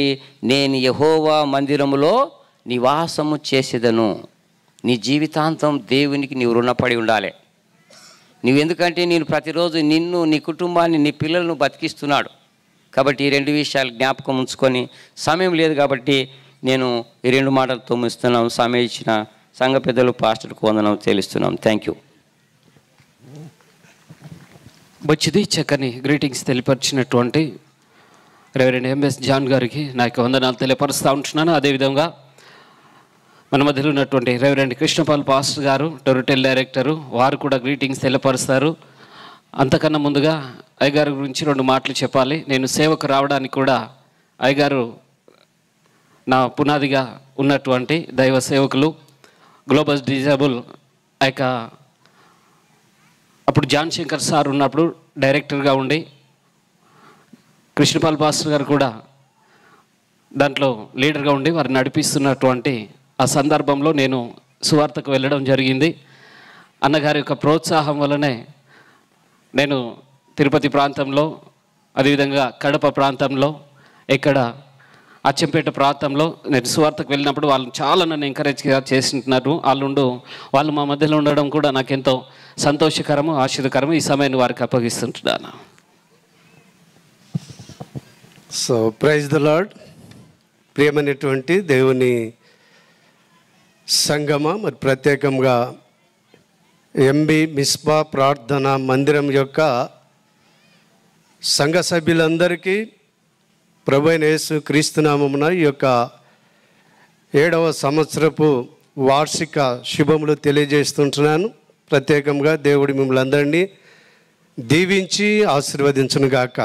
నేను యెహోవా మందిరములో నివాసము చేసేదను. నీ జీవితాంతం దేవునికి నీవు రుణపడి ఉండాలి. నువ్వెందుకంటే నేను ప్రతిరోజు నిన్ను, నీ కుటుంబాన్ని, నీ పిల్లలను బతికిస్తున్నాడు. కాబట్టి ఈ 2 విషయాలు జ్ఞాపకం ఉంచుకొని, సమయం లేదు కాబట్టి నేను ఈ 2 మాటలతో ముగిస్తున్నాం. సమయం ఇచ్చిన సంఘ పెద్దలు, పాస్టర్కు వందనం తెలుస్తున్నాం. Thank you. మంచిది, చక్కని గ్రీటింగ్స్ తెలియపరిచినటువంటి రెవరెండ్ ఎంఎస్ జాన్ గారికి నా యొక్క వందనాలు తెలియపరుస్తూ ఉంటున్నాను. అదేవిధంగా మన మధ్యలో ఉన్నటువంటి రెవరెండ్ కృష్ణపాల్ పాస్టర్ గారు, టెరిటరీ డైరెక్టరు, వారు కూడా గ్రీటింగ్స్ తెలియపరుస్తారు. అంతకన్నా ముందుగా అయ్యగారి గురించి 2 మాటలు చెప్పాలి. నేను సేవకు రావడానికి కూడా అయ్యగారు నా పునాదిగా ఉన్నటువంటి దైవ సేవకులు. గ్లోబల్ డిజేబుల్ అప్పుడు జాన్ శంకర్ సార్ ఉన్నప్పుడు డైరెక్టర్గా ఉండి, కృష్ణపాల్ పాస్టర్ గారు కూడా దాంట్లో లీడర్గా ఉండి వారు నడిపిస్తున్నటువంటి ఆ సందర్భంలో నేను సువార్తకు వెళ్ళడం జరిగింది. అన్నగారి యొక్క ప్రోత్సాహం వల్లనే నేను తిరుపతి ప్రాంతంలో, అదేవిధంగా కడప ప్రాంతంలో, ఇక్కడ అచ్చంపేట ప్రాంతంలో నేను సువార్తకు వెళ్ళినప్పుడు వాళ్ళు చాలా నన్ను ఎంకరేజ్గా చేసింటున్నారు. వాళ్ళు మా మధ్యలో ఉండడం కూడా నాకెంతో సంతోషకరము, ఆశీర్వకరము. ఈ సమయాన్ని వారికి అప్పగిస్తుంటున్నాను. So praise the lord. ప్రియమైనటువంటి దేవుని సంగమ, మరి ప్రత్యేకంగా ఎంబి మిస్బా ప్రార్థన మందిరం యొక్క సంఘ సభ్యులందరికీ ప్రభువైన యేసు క్రీస్తునామమున ఈ యొక్క 7వ సంవత్సరపు వార్షిక శుభములు తెలియజేస్తుంటున్నాను. ప్రత్యేకంగా దేవుడు మిమ్మల్ని అందరినీ దీవించి ఆశీర్వదించునుగాక.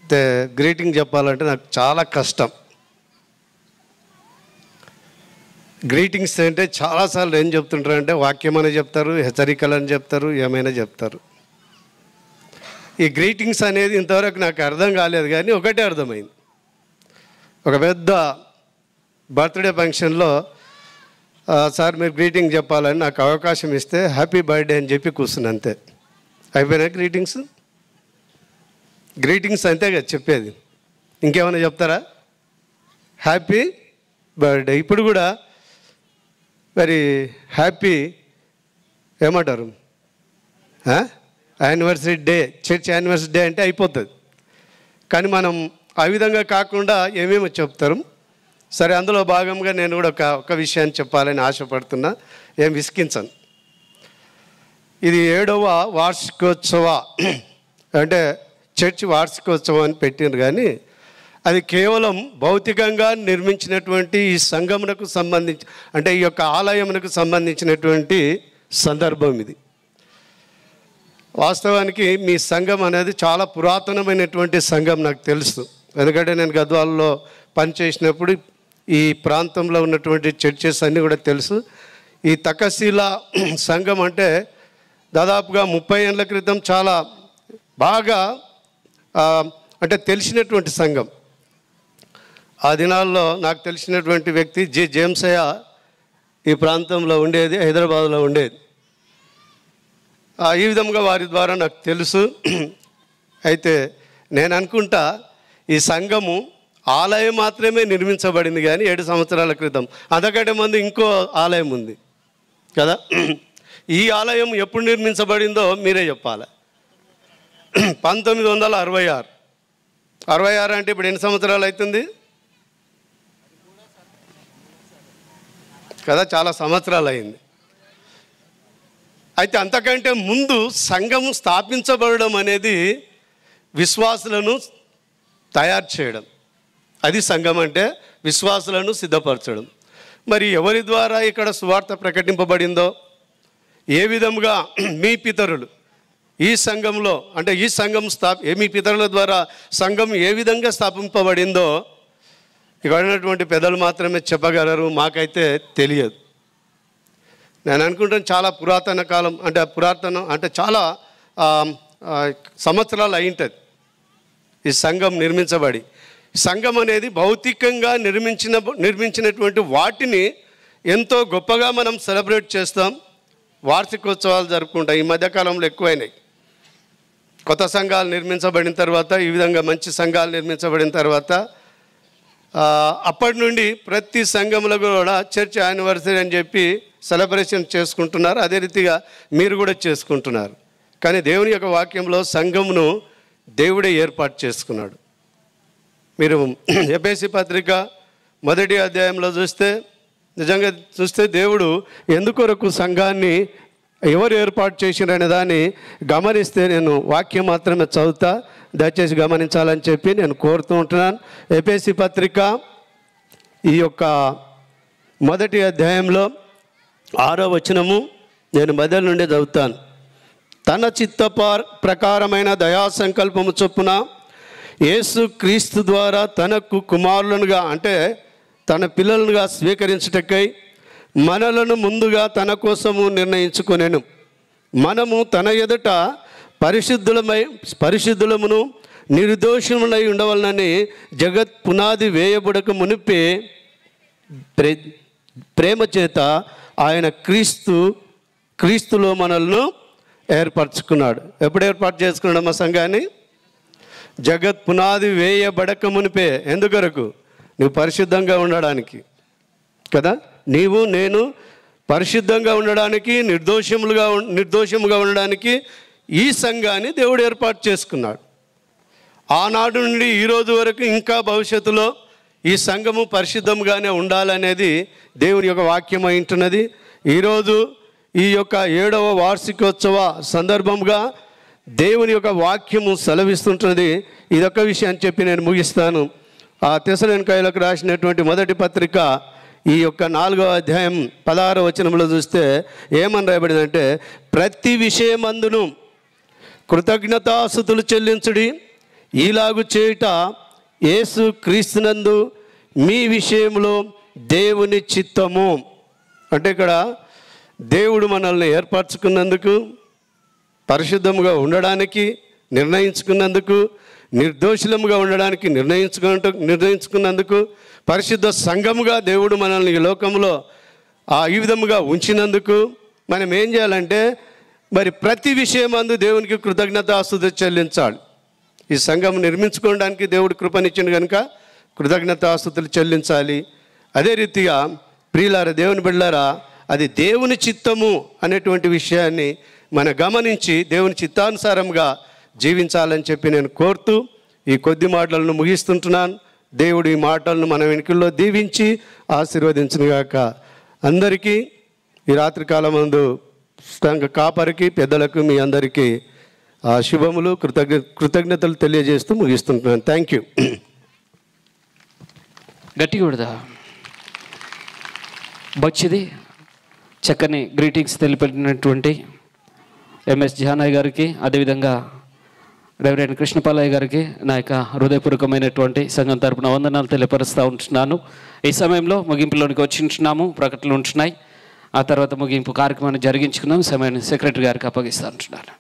అయితే గ్రీటింగ్ చెప్పాలంటే నాకు చాలా కష్టం. గ్రీటింగ్స్ అంటే చాలాసార్లు ఏం చెప్తుంటారంటే వాక్యం అని చెప్తారు, హెచ్చరికలు అని చెప్తారు, ఏమైనా చెప్తారు. ఈ గ్రీటింగ్స్ అనేది ఇంతవరకు నాకు అర్థం కాలేదు, కానీ ఒకటే అర్థమైంది. ఒక పెద్ద బర్త్డే ఫంక్షన్లో సార్ మీరు గ్రీటింగ్ చెప్పాలని నాకు అవకాశం ఇస్తే హ్యాపీ బర్త్డే అని చెప్పి కూర్చుని అంతే. అయిపోయినా గ్రీటింగ్స్ అంతే కదా చెప్పేది. ఇంకేమైనా చెప్తారా? Happy birthday. ఇప్పుడు కూడా మరి హ్యాపీ ఏమంటారు, anniversary day, church anniversary day అంటే అయిపోతుంది. కానీ మనం ఆ విధంగా కాకుండా ఏమేమో చెప్తారు. సరే, అందులో భాగంగా నేను కూడా ఒక విషయాన్ని చెప్పాలని ఆశపడుతున్నా, ఏం విసికించను. ఇది 7వ వార్షికోత్సవ అంటే చర్చ్ వార్షికోత్సవం అని పెట్టిండ్రు, కానీ అది కేవలం భౌతికంగా నిర్మించినటువంటి ఈ సంఘమునకు సంబంధించి, అంటే ఈ యొక్క ఆలయమునకు సంబంధించినటువంటి సందర్భం ఇది. వాస్తవానికి మీ సంఘం అనేది చాలా పురాతనమైనటువంటి సంఘం నాకు తెలుసు. ఎందుకంటే నేను గద్వాలలో పనిచేసినప్పుడు ఈ ప్రాంతంలో ఉన్నటువంటి చర్చెస్ అన్నీ కూడా తెలుసు. ఈ తకశీల సంఘం అంటే దాదాపుగా 30 ఏళ్ళ క్రితం చాలా బాగా అంటే తెలిసినటువంటి సంఘం. ఆ దినాల్లో నాకు తెలిసినటువంటి వ్యక్తి జేమ్సయ్య ఈ ప్రాంతంలో ఉండేది, హైదరాబాద్లో ఉండేది. ఈ విధంగా వారి ద్వారా నాకు తెలుసు. అయితే నేను అనుకుంటా ఈ సంఘము ఆలయం మాత్రమే నిర్మించబడింది, కానీ 7 సంవత్సరాల క్రితం అంతకంటే ముందు ఇంకో ఆలయం ఉంది. కదా. ఈ ఆలయం ఎప్పుడు నిర్మించబడిందో మీరే చెప్పాలి. 1966. 66 అంటే ఇప్పుడు ఎన్ని సంవత్సరాలు అవుతుంది కదా, చాలా సంవత్సరాలు అయింది. అయితే అంతకంటే ముందు సంఘము స్థాపించబడడం అనేది విశ్వాసులను తయారు చేయడం, అది సంఘం అంటే విశ్వాసులను సిద్ధపరచడం. మరి ఎవరి ద్వారా ఇక్కడ సువార్త ప్రకటింపబడిందో, ఏ విధంగా మీ పితరులు ఈ సంఘంలో అంటే ఈ సంఘం మీ పితరుల ద్వారా సంఘం ఏ విధంగా స్థాపింపబడిందో ఇక్కడ ఉన్నటువంటి పెద్దలు మాత్రమే చెప్పగలరు, మాకైతే తెలియదు. నేను అనుకుంటాను చాలా పురాతన కాలం అంటే చాలా సంవత్సరాలు అయింటుంది ఈ సంఘం నిర్మించబడి. సంఘం అనేది భౌతికంగా నిర్మించినటువంటి వాటిని ఎంతో గొప్పగా మనం సెలబ్రేట్ చేస్తాం, వార్షికోత్సవాలు జరుపుకుంటాం. ఈ మధ్యకాలంలో ఎక్కువైనాయి. కొత్త సంఘాలు నిర్మించబడిన తర్వాత, ఈ విధంగా మంచి సంఘాలు నిర్మించబడిన తర్వాత అప్పటి నుండి ప్రతి సంఘంలో కూడా చర్చ్ యానివర్సరీ అని చెప్పి సెలబ్రేషన్ చేసుకుంటున్నారు. అదే రీతిగా మీరు కూడా చేసుకుంటున్నారు. కానీ దేవుని యొక్క వాక్యంలో సంఘమును దేవుడే ఏర్పాటు చేసుకున్నాడు. మీరు ఎఫెసీ పత్రిక 1వ అధ్యాయంలో నిజంగా చూస్తే దేవుడు ఎందుకొరకు సంఘాన్ని ఎవరు ఏర్పాటు చేసిరనే దాన్ని గమనిస్తే, నేను వాక్యం మాత్రమే చదువుతా, దయచేసి గమనించాలని చెప్పి నేను కోరుతూ ఉంటున్నాను. ఎఫెసీ పత్రిక ఈ యొక్క 1వ అధ్యాయంలో 6వ వచనము నేను మొదటి నుండి చదువుతాను. తన చిత్త ప్రకారమైన దయా సంకల్పము చొప్పున యేసు క్రీస్తు ద్వారా తనకు కుమారులనుగా అంటే తన పిల్లలుగా స్వీకరించుటకై మనలను తన కోసము నిర్ణయించుకొనెను. మనము తన ఎదుట పరిశుద్ధులమును నిర్దోషములై ఉండవలనని జగత్ పునాది వేయబడక మునిపే ప్రేమ చేత ఆయన క్రీస్తులో మనల్ని ఏర్పరచుకున్నాడు. ఎప్పుడు ఏర్పాటు చేసుకున్నాడు మా సంఘాన్ని? జగత్ పునాది వేయబడక మునిపే. ఎందుకొరకు? నువ్వు పరిశుద్ధంగా ఉండడానికి కదా. నీవు నేను పరిశుద్ధంగా ఉండడానికి, నిర్దోషముగా ఉండడానికి ఈ సంఘాన్ని దేవుడు ఏర్పాటు చేసుకున్నాడు. ఆనాడు నుండి ఈరోజు వరకు ఇంకా భవిష్యత్తులో ఈ సంఘము పరిశుద్ధంగానే ఉండాలనేది దేవుని యొక్క వాక్యం అయి ఉంటున్నది. ఈరోజు ఈ యొక్క 7వ వార్షికోత్సవ సందర్భంగా దేవుని యొక్క వాక్యము సెలవిస్తుంటున్నది. ఇదొక విషయాన్ని చెప్పి నేను ముగిస్తాను. ఆ తెస్సలోనికయులకు రాసినటువంటి మొదటి పత్రిక ఈ యొక్క 4వ అధ్యాయం 16వ వచనంలో చూస్తే ఏమని రాయబడిందంటే, ప్రతి విషయమందును కృతజ్ఞతాస్తుతులు చెల్లించుడి, ఈలాగు చేయుట యేసు క్రీస్తునందు మీ విషయంలో దేవుని చిత్తము. అంటే ఇక్కడ దేవుడు మనల్ని ఏర్పరచుకున్నందుకు, పరిశుద్ధముగా ఉండడానికి నిర్ణయించుకున్నందుకు, నిర్దోషులముగా ఉండడానికి నిర్ణయించుకున్నందుకు, పరిశుద్ధ సంఘముగా దేవుడు మనల్ని ఈ లోకంలో ఈ విధముగా ఉంచినందుకు మనం ఏం చేయాలంటే, మరి ప్రతి విషయమందు దేవునికి కృతజ్ఞతాస్తుతులు చెల్లించాలి. ఈ సంఘం నిర్మించుకోవడానికి దేవుడు కృపనిచ్చింది కనుక కృతజ్ఞతాస్తుతులు చెల్లించాలి. అదే రీతిగా ప్రియులారా, దేవుని బిడ్డలారా, అది దేవుని చిత్తము అనేటువంటి విషయాన్ని మనం గమనించి దేవుని చిత్తానుసారంగా జీవించాలని చెప్పి నేను కోరుతూ ఈ కొద్ది మాటలను ముగిస్తుంటున్నాను. దేవుడు ఈ మాటలను మన వెనుకల్లో దీవించి ఆశీర్వదించునుగాక. అందరికీ ఈ రాత్రికాలం నందు సంఘ కాపరికి, పెద్దలకు, మీ అందరికీ శుభములు, కృతజ్ఞతలు తెలియజేస్తూ ముగిస్తుంటున్నాను. Thank you. గట్టిగా కొడదా బచ్చిది చక్కని గ్రీటింగ్స్ తెలిపినటువంటి ఎంఎస్ జానయ్య గారికి, అదేవిధంగా రెవరెండ్ కృష్ణపాలయ్య గారికి నా యొక్క హృదయపూర్వకమైనటువంటి సంఘం తరపున వందనాలు తెలియపరుస్తూ ఉంటున్నాను. ఈ సమయంలో ముగింపులోనికి వచ్చింటున్నాము, ప్రకటనలు ఉంటున్నాయి. ఆ తర్వాత ముగింపు కార్యక్రమాన్ని జరిగించుకున్నాం. సమయాన్ని సెక్రటరీ గారికి అప్పగిస్తూ ఉంటున్నాను.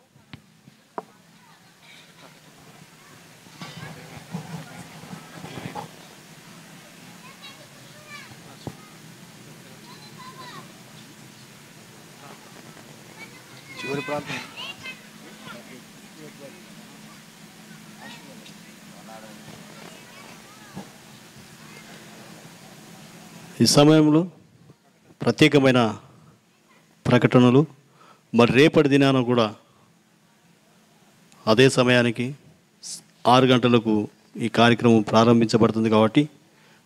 ఈ సమయంలో ప్రత్యేకమైన ప్రకటనలు. మరి రేపటి దినాన కూడా అదే సమయానికి 6 గంటలకు ఈ కార్యక్రమం ప్రారంభించబడుతుంది. కాబట్టి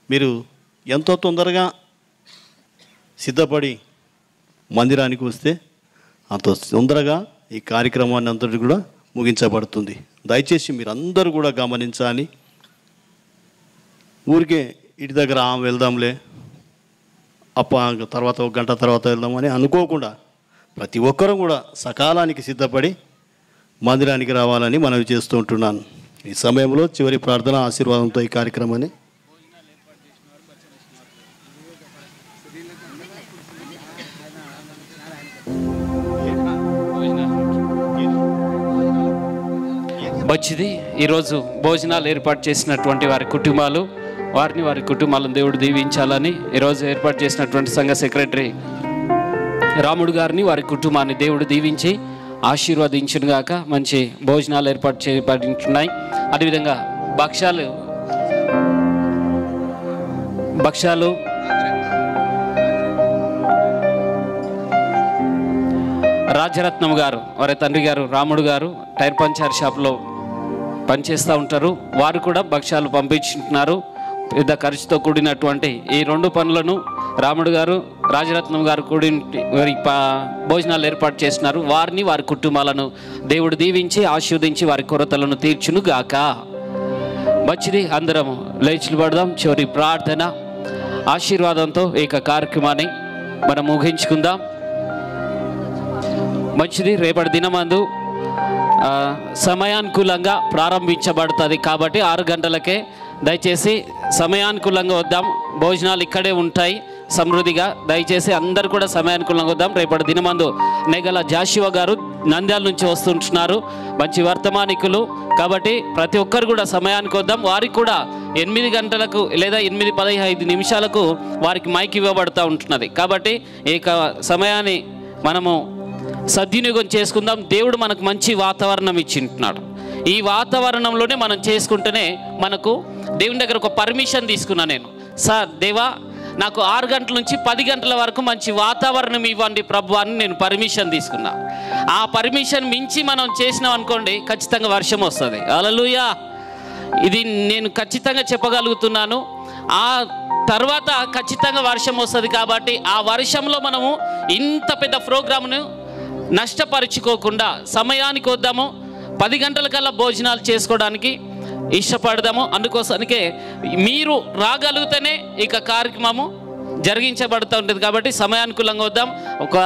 మీరు ఎంతో తొందరగా సిద్ధపడి మందిరానికి వస్తే అంత తొందరగా ఈ కార్యక్రమాన్ని అంతటి కూడా ముగించబడుతుంది. దయచేసి మీరు అందరూ కూడా గమనించాలి. ఊరికే ఇంటి దగ్గర వెళ్దాంలే తర్వాత 1 గంట తర్వాత వెళ్దామని అనుకోకుండా ప్రతి ఒక్కరూ కూడా సకాలానికి సిద్ధపడి మందిరానికి రావాలని మనవి చేస్తూ ఉంటున్నాను. ఈ సమయంలో చివరి ప్రార్థన ఆశీర్వాదంతో ఈ కార్యక్రమాన్ని మంచిది. ఈరోజు భోజనాలు ఏర్పాటు చేసినటువంటి వారి కుటుంబాలను దేవుడు దీవించాలని ఈరోజు ఏర్పాటు చేసినటువంటి సంఘ సెక్రటరీ రాముడు గారిని, వారి కుటుంబాన్ని దేవుడు దీవించి ఆశీర్వదించునుగాక. మంచి భోజనాలు ఏర్పాటు చేయబడుతున్నాయి. అదేవిధంగా భక్ష్యాలు రాజరత్నం గారు, వారి తండ్రి గారు రాముడు గారు టైర్ పంచర్ షాప్లో పనిచేస్తూ ఉంటారు. వారు కూడా భక్ష్యాలు పంపించుంటున్నారు. పెద్ద ఖర్చుతో కూడినటువంటి ఈ 2 పనులను రాముడు గారు, రాజరత్నం గారు కూడి భోజనాలు ఏర్పాటు చేస్తున్నారు. వారిని, వారి కుటుంబాలను దేవుడు దీవించి ఆశీర్వదించి వారి కొరతలను తీర్చును గాక. మంచిది. అందరం లేచి పడదాం. చివరి ప్రార్థన ఆశీర్వాదంతో ఈ కార్యక్రమాన్ని మనం ముగించుకుందాం. మంచిది. రేపటి దినమందు సమయానుకూలంగా ప్రారంభించబడుతుంది. కాబట్టి 6 గంటలకే దయచేసి సమయానుకూలంగా వద్దాం. భోజనాలు ఇక్కడే ఉంటాయి సమృద్ధిగా. దయచేసి అందరు కూడా సమయానుకూలంగా వద్దాం. రేపటి దినమందు నెగల జాషువా గారు నంద్యాల నుంచి వస్తుంటున్నారు, మంచి వర్తమానికులు. కాబట్టి ప్రతి ఒక్కరు కూడా సమయానికి వద్దాం. వారికి కూడా 8 గంటలకు లేదా 8:15 నిమిషాలకు వారికి మైక్ ఇవ్వబడుతూ ఉంటున్నది. కాబట్టి ఈ సమయాన్ని మనము సద్వినియోగం చేసుకుందాం. దేవుడు మనకు మంచి వాతావరణం ఇచ్చింటున్నాడు. ఈ వాతావరణంలోనే మనం చేసుకుంటేనే మనకు దేవుని దగ్గర ఒక పర్మిషన్ తీసుకున్నా నేను. సార్ దేవా, నాకు 6 గంటల నుంచి 10 గంటల వరకు మంచి వాతావరణం ఇవ్వండి ప్రభు అని నేను పర్మిషన్ తీసుకున్నా. ఆ పర్మిషన్ మించి మనం చేసినాం అనుకోండి, ఖచ్చితంగా వర్షం వస్తుంది. హల్లెలూయా. ఇది నేను ఖచ్చితంగా చెప్పగలుగుతున్నాను. ఆ తర్వాత ఖచ్చితంగా వర్షం వస్తుంది. కాబట్టి ఆ వర్షంలో మనము ఇంత పెద్ద ప్రోగ్రామ్ను నష్టపరుచుకోకుండా సమయానికి వద్దాము. 10 గంటల కల్లా భోజనాలు చేసుకోవడానికి ఇష్టపడదాము. అందుకోసానికే మీరు రాగలిగితేనే ఇక కార్యక్రమము జరిగించబడుతూ ఉంటుంది. కాబట్టి సమయానుకూలంగా వద్దాం. ఒక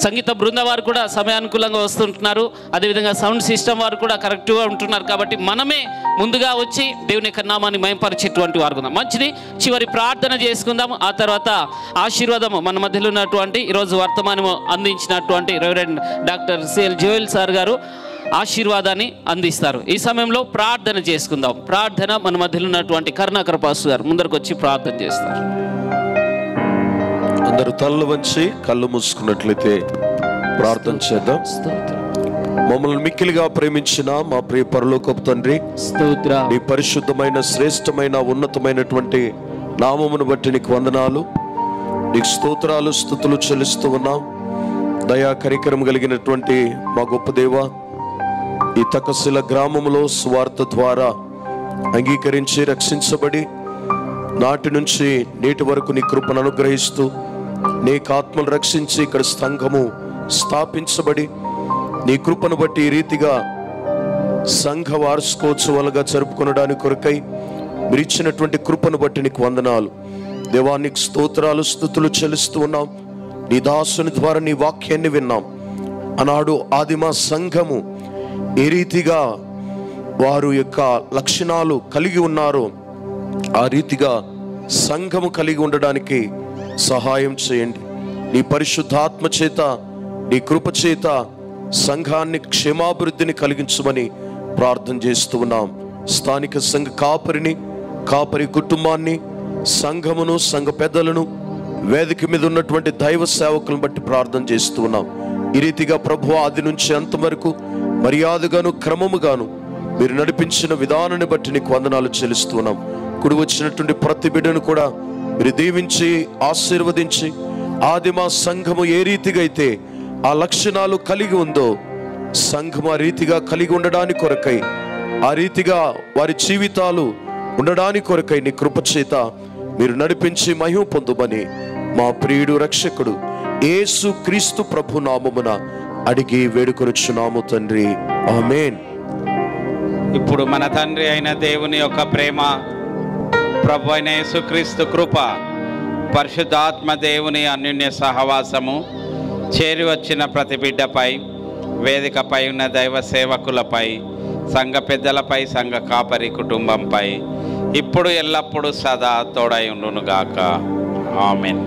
సంగీత బృందం వారు కూడా సమయానుకూలంగా వస్తుంటున్నారు. అదేవిధంగా సౌండ్ సిస్టమ్ వారు కూడా కరెక్ట్గా ఉంటున్నారు. కాబట్టి మనమే ముందుగా వచ్చి దేవుని యొక్క నామాన్ని మహిమపరిచేటువంటి వారు ఉందాం. మంచిది. చివరి ప్రార్థన చేసుకుందాము. ఆ తర్వాత ఆశీర్వాదము మన మధ్యలో ఉన్నటువంటి ఈరోజు వర్తమానము అందించినటువంటి reverend doctor CL Joel sir గారు ఆశీర్వాదాన్ని అందిస్తారు. ఈ సమయంలో ప్రార్థన చేసుకుందాం. ప్రార్థన మన మధ్యలో ఉన్నటువంటి కరుణాకర్ పాస్టర్ గారు ముందరకు వచ్చి ప్రార్థన చేస్తారు. అందరూ తలలు వంచి కళ్ళు మూసుకున్నట్లయితే ప్రార్థన చేద్దాం. మమ్మల్ని మిక్కిలిగా ప్రేమించిన మా ప్రియ పరలోకపు తండ్రి, నీ పరిశుద్ధమైన శ్రేష్టమైన ఉన్నతమైనటువంటి నామమును బట్టి నీకు వందనాలు, నీకు స్తోత్రాలు స్తుతులు చెల్లిస్తూ ఉన్నాం. దయా కరికరం కలిగినటువంటి మా గొప్ప దేవ, ఈ తకశిల గ్రామంలో సువార్త ద్వారా అంగీకరించి రక్షించబడి నాటి నుంచి నేటి వరకు నీ కృపను అనుగ్రహిస్తూ నీకు ఆత్మను రక్షించి ఇక్కడ సంఘము స్థాపించబడి నీ కృపను బట్టి ఈ రీతిగా సంఘ వార్షికోత్సవాలుగా జరుపుకొనడానికి కొరకై మీరు ఇచ్చినటువంటి కృపను బట్టి నీకు వందనాలు దేవానికి స్తోత్రాలు స్తుతులు చెల్లిస్తూ ఉన్నాం. నీ దాసుని ద్వారా నీ వాక్యాన్ని విన్నాం. ఆనాడు ఆదిమ సంఘము ఏ రీతిగా వారు యొక్క లక్షణాలు కలిగి ఉన్నారో ఆ రీతిగా సంఘము కలిగి ఉండడానికి సహాయం చేయండి. నీ పరిశుద్ధాత్మ చేత నీ కృప చేత సంఘాన్ని క్షేమాభివృద్ధిని కలిగించమని ప్రార్థన చేస్తూ ఉన్నాం. స్థానిక సంఘ కాపరి కుటుంబాన్ని, సంఘమును, సంఘ పెద్దలను, వేదిక మీద ఉన్నటువంటి దైవ సేవకులను బట్టి ప్రార్థన చేస్తూ ఉన్నాం. ఈ రీతిగా ప్రభువా ఆది నుంచి అంత వరకు మర్యాదగాను క్రమముగాను మీరు నడిపించిన విధానాన్ని బట్టి నీకు వందనాలు చెల్లిస్తున్నాం. కుడి వచ్చినటువంటి ప్రతి బిడ్డను కూడా మీరు దీవించి ఆశీర్వదించి ఆదిమ సంఘము ఏ రీతిగా అయితే ఆ లక్షణాలు కలిగి ఉందో సంఘము ఆ రీతిగా కలిగి ఉండడానికి కొరకై, ఆ రీతిగా వారి జీవితాలు ఉండడానికి కొరకై నీ కృపచేత మీరు నడిపించి మహిమ పొందుమని మా ప్రియుడు రక్షకుడు యేసు క్రీస్తు ప్రభు నామమున అడిగి వేడుకొనుచున్నాము తండ్రి, ఆమేన్. ఇప్పుడు మన తండ్రి అయిన దేవుని యొక్క ప్రేమ, ప్రభు అయిన యేసుక్రీస్తు కృప, పరిశుద్ధాత్మ దేవుని అన్యోన్య సహవాసము చేరి వచ్చిన ప్రతి బిడ్డపై, వేదికపై ఉన్న దైవ సేవకులపై, సంఘ పెద్దలపై, సంఘ కాపరి కుటుంబంపై ఇప్పుడు ఎల్లప్పుడూ సదా తోడై ఉండునుగాక. ఆమేన్.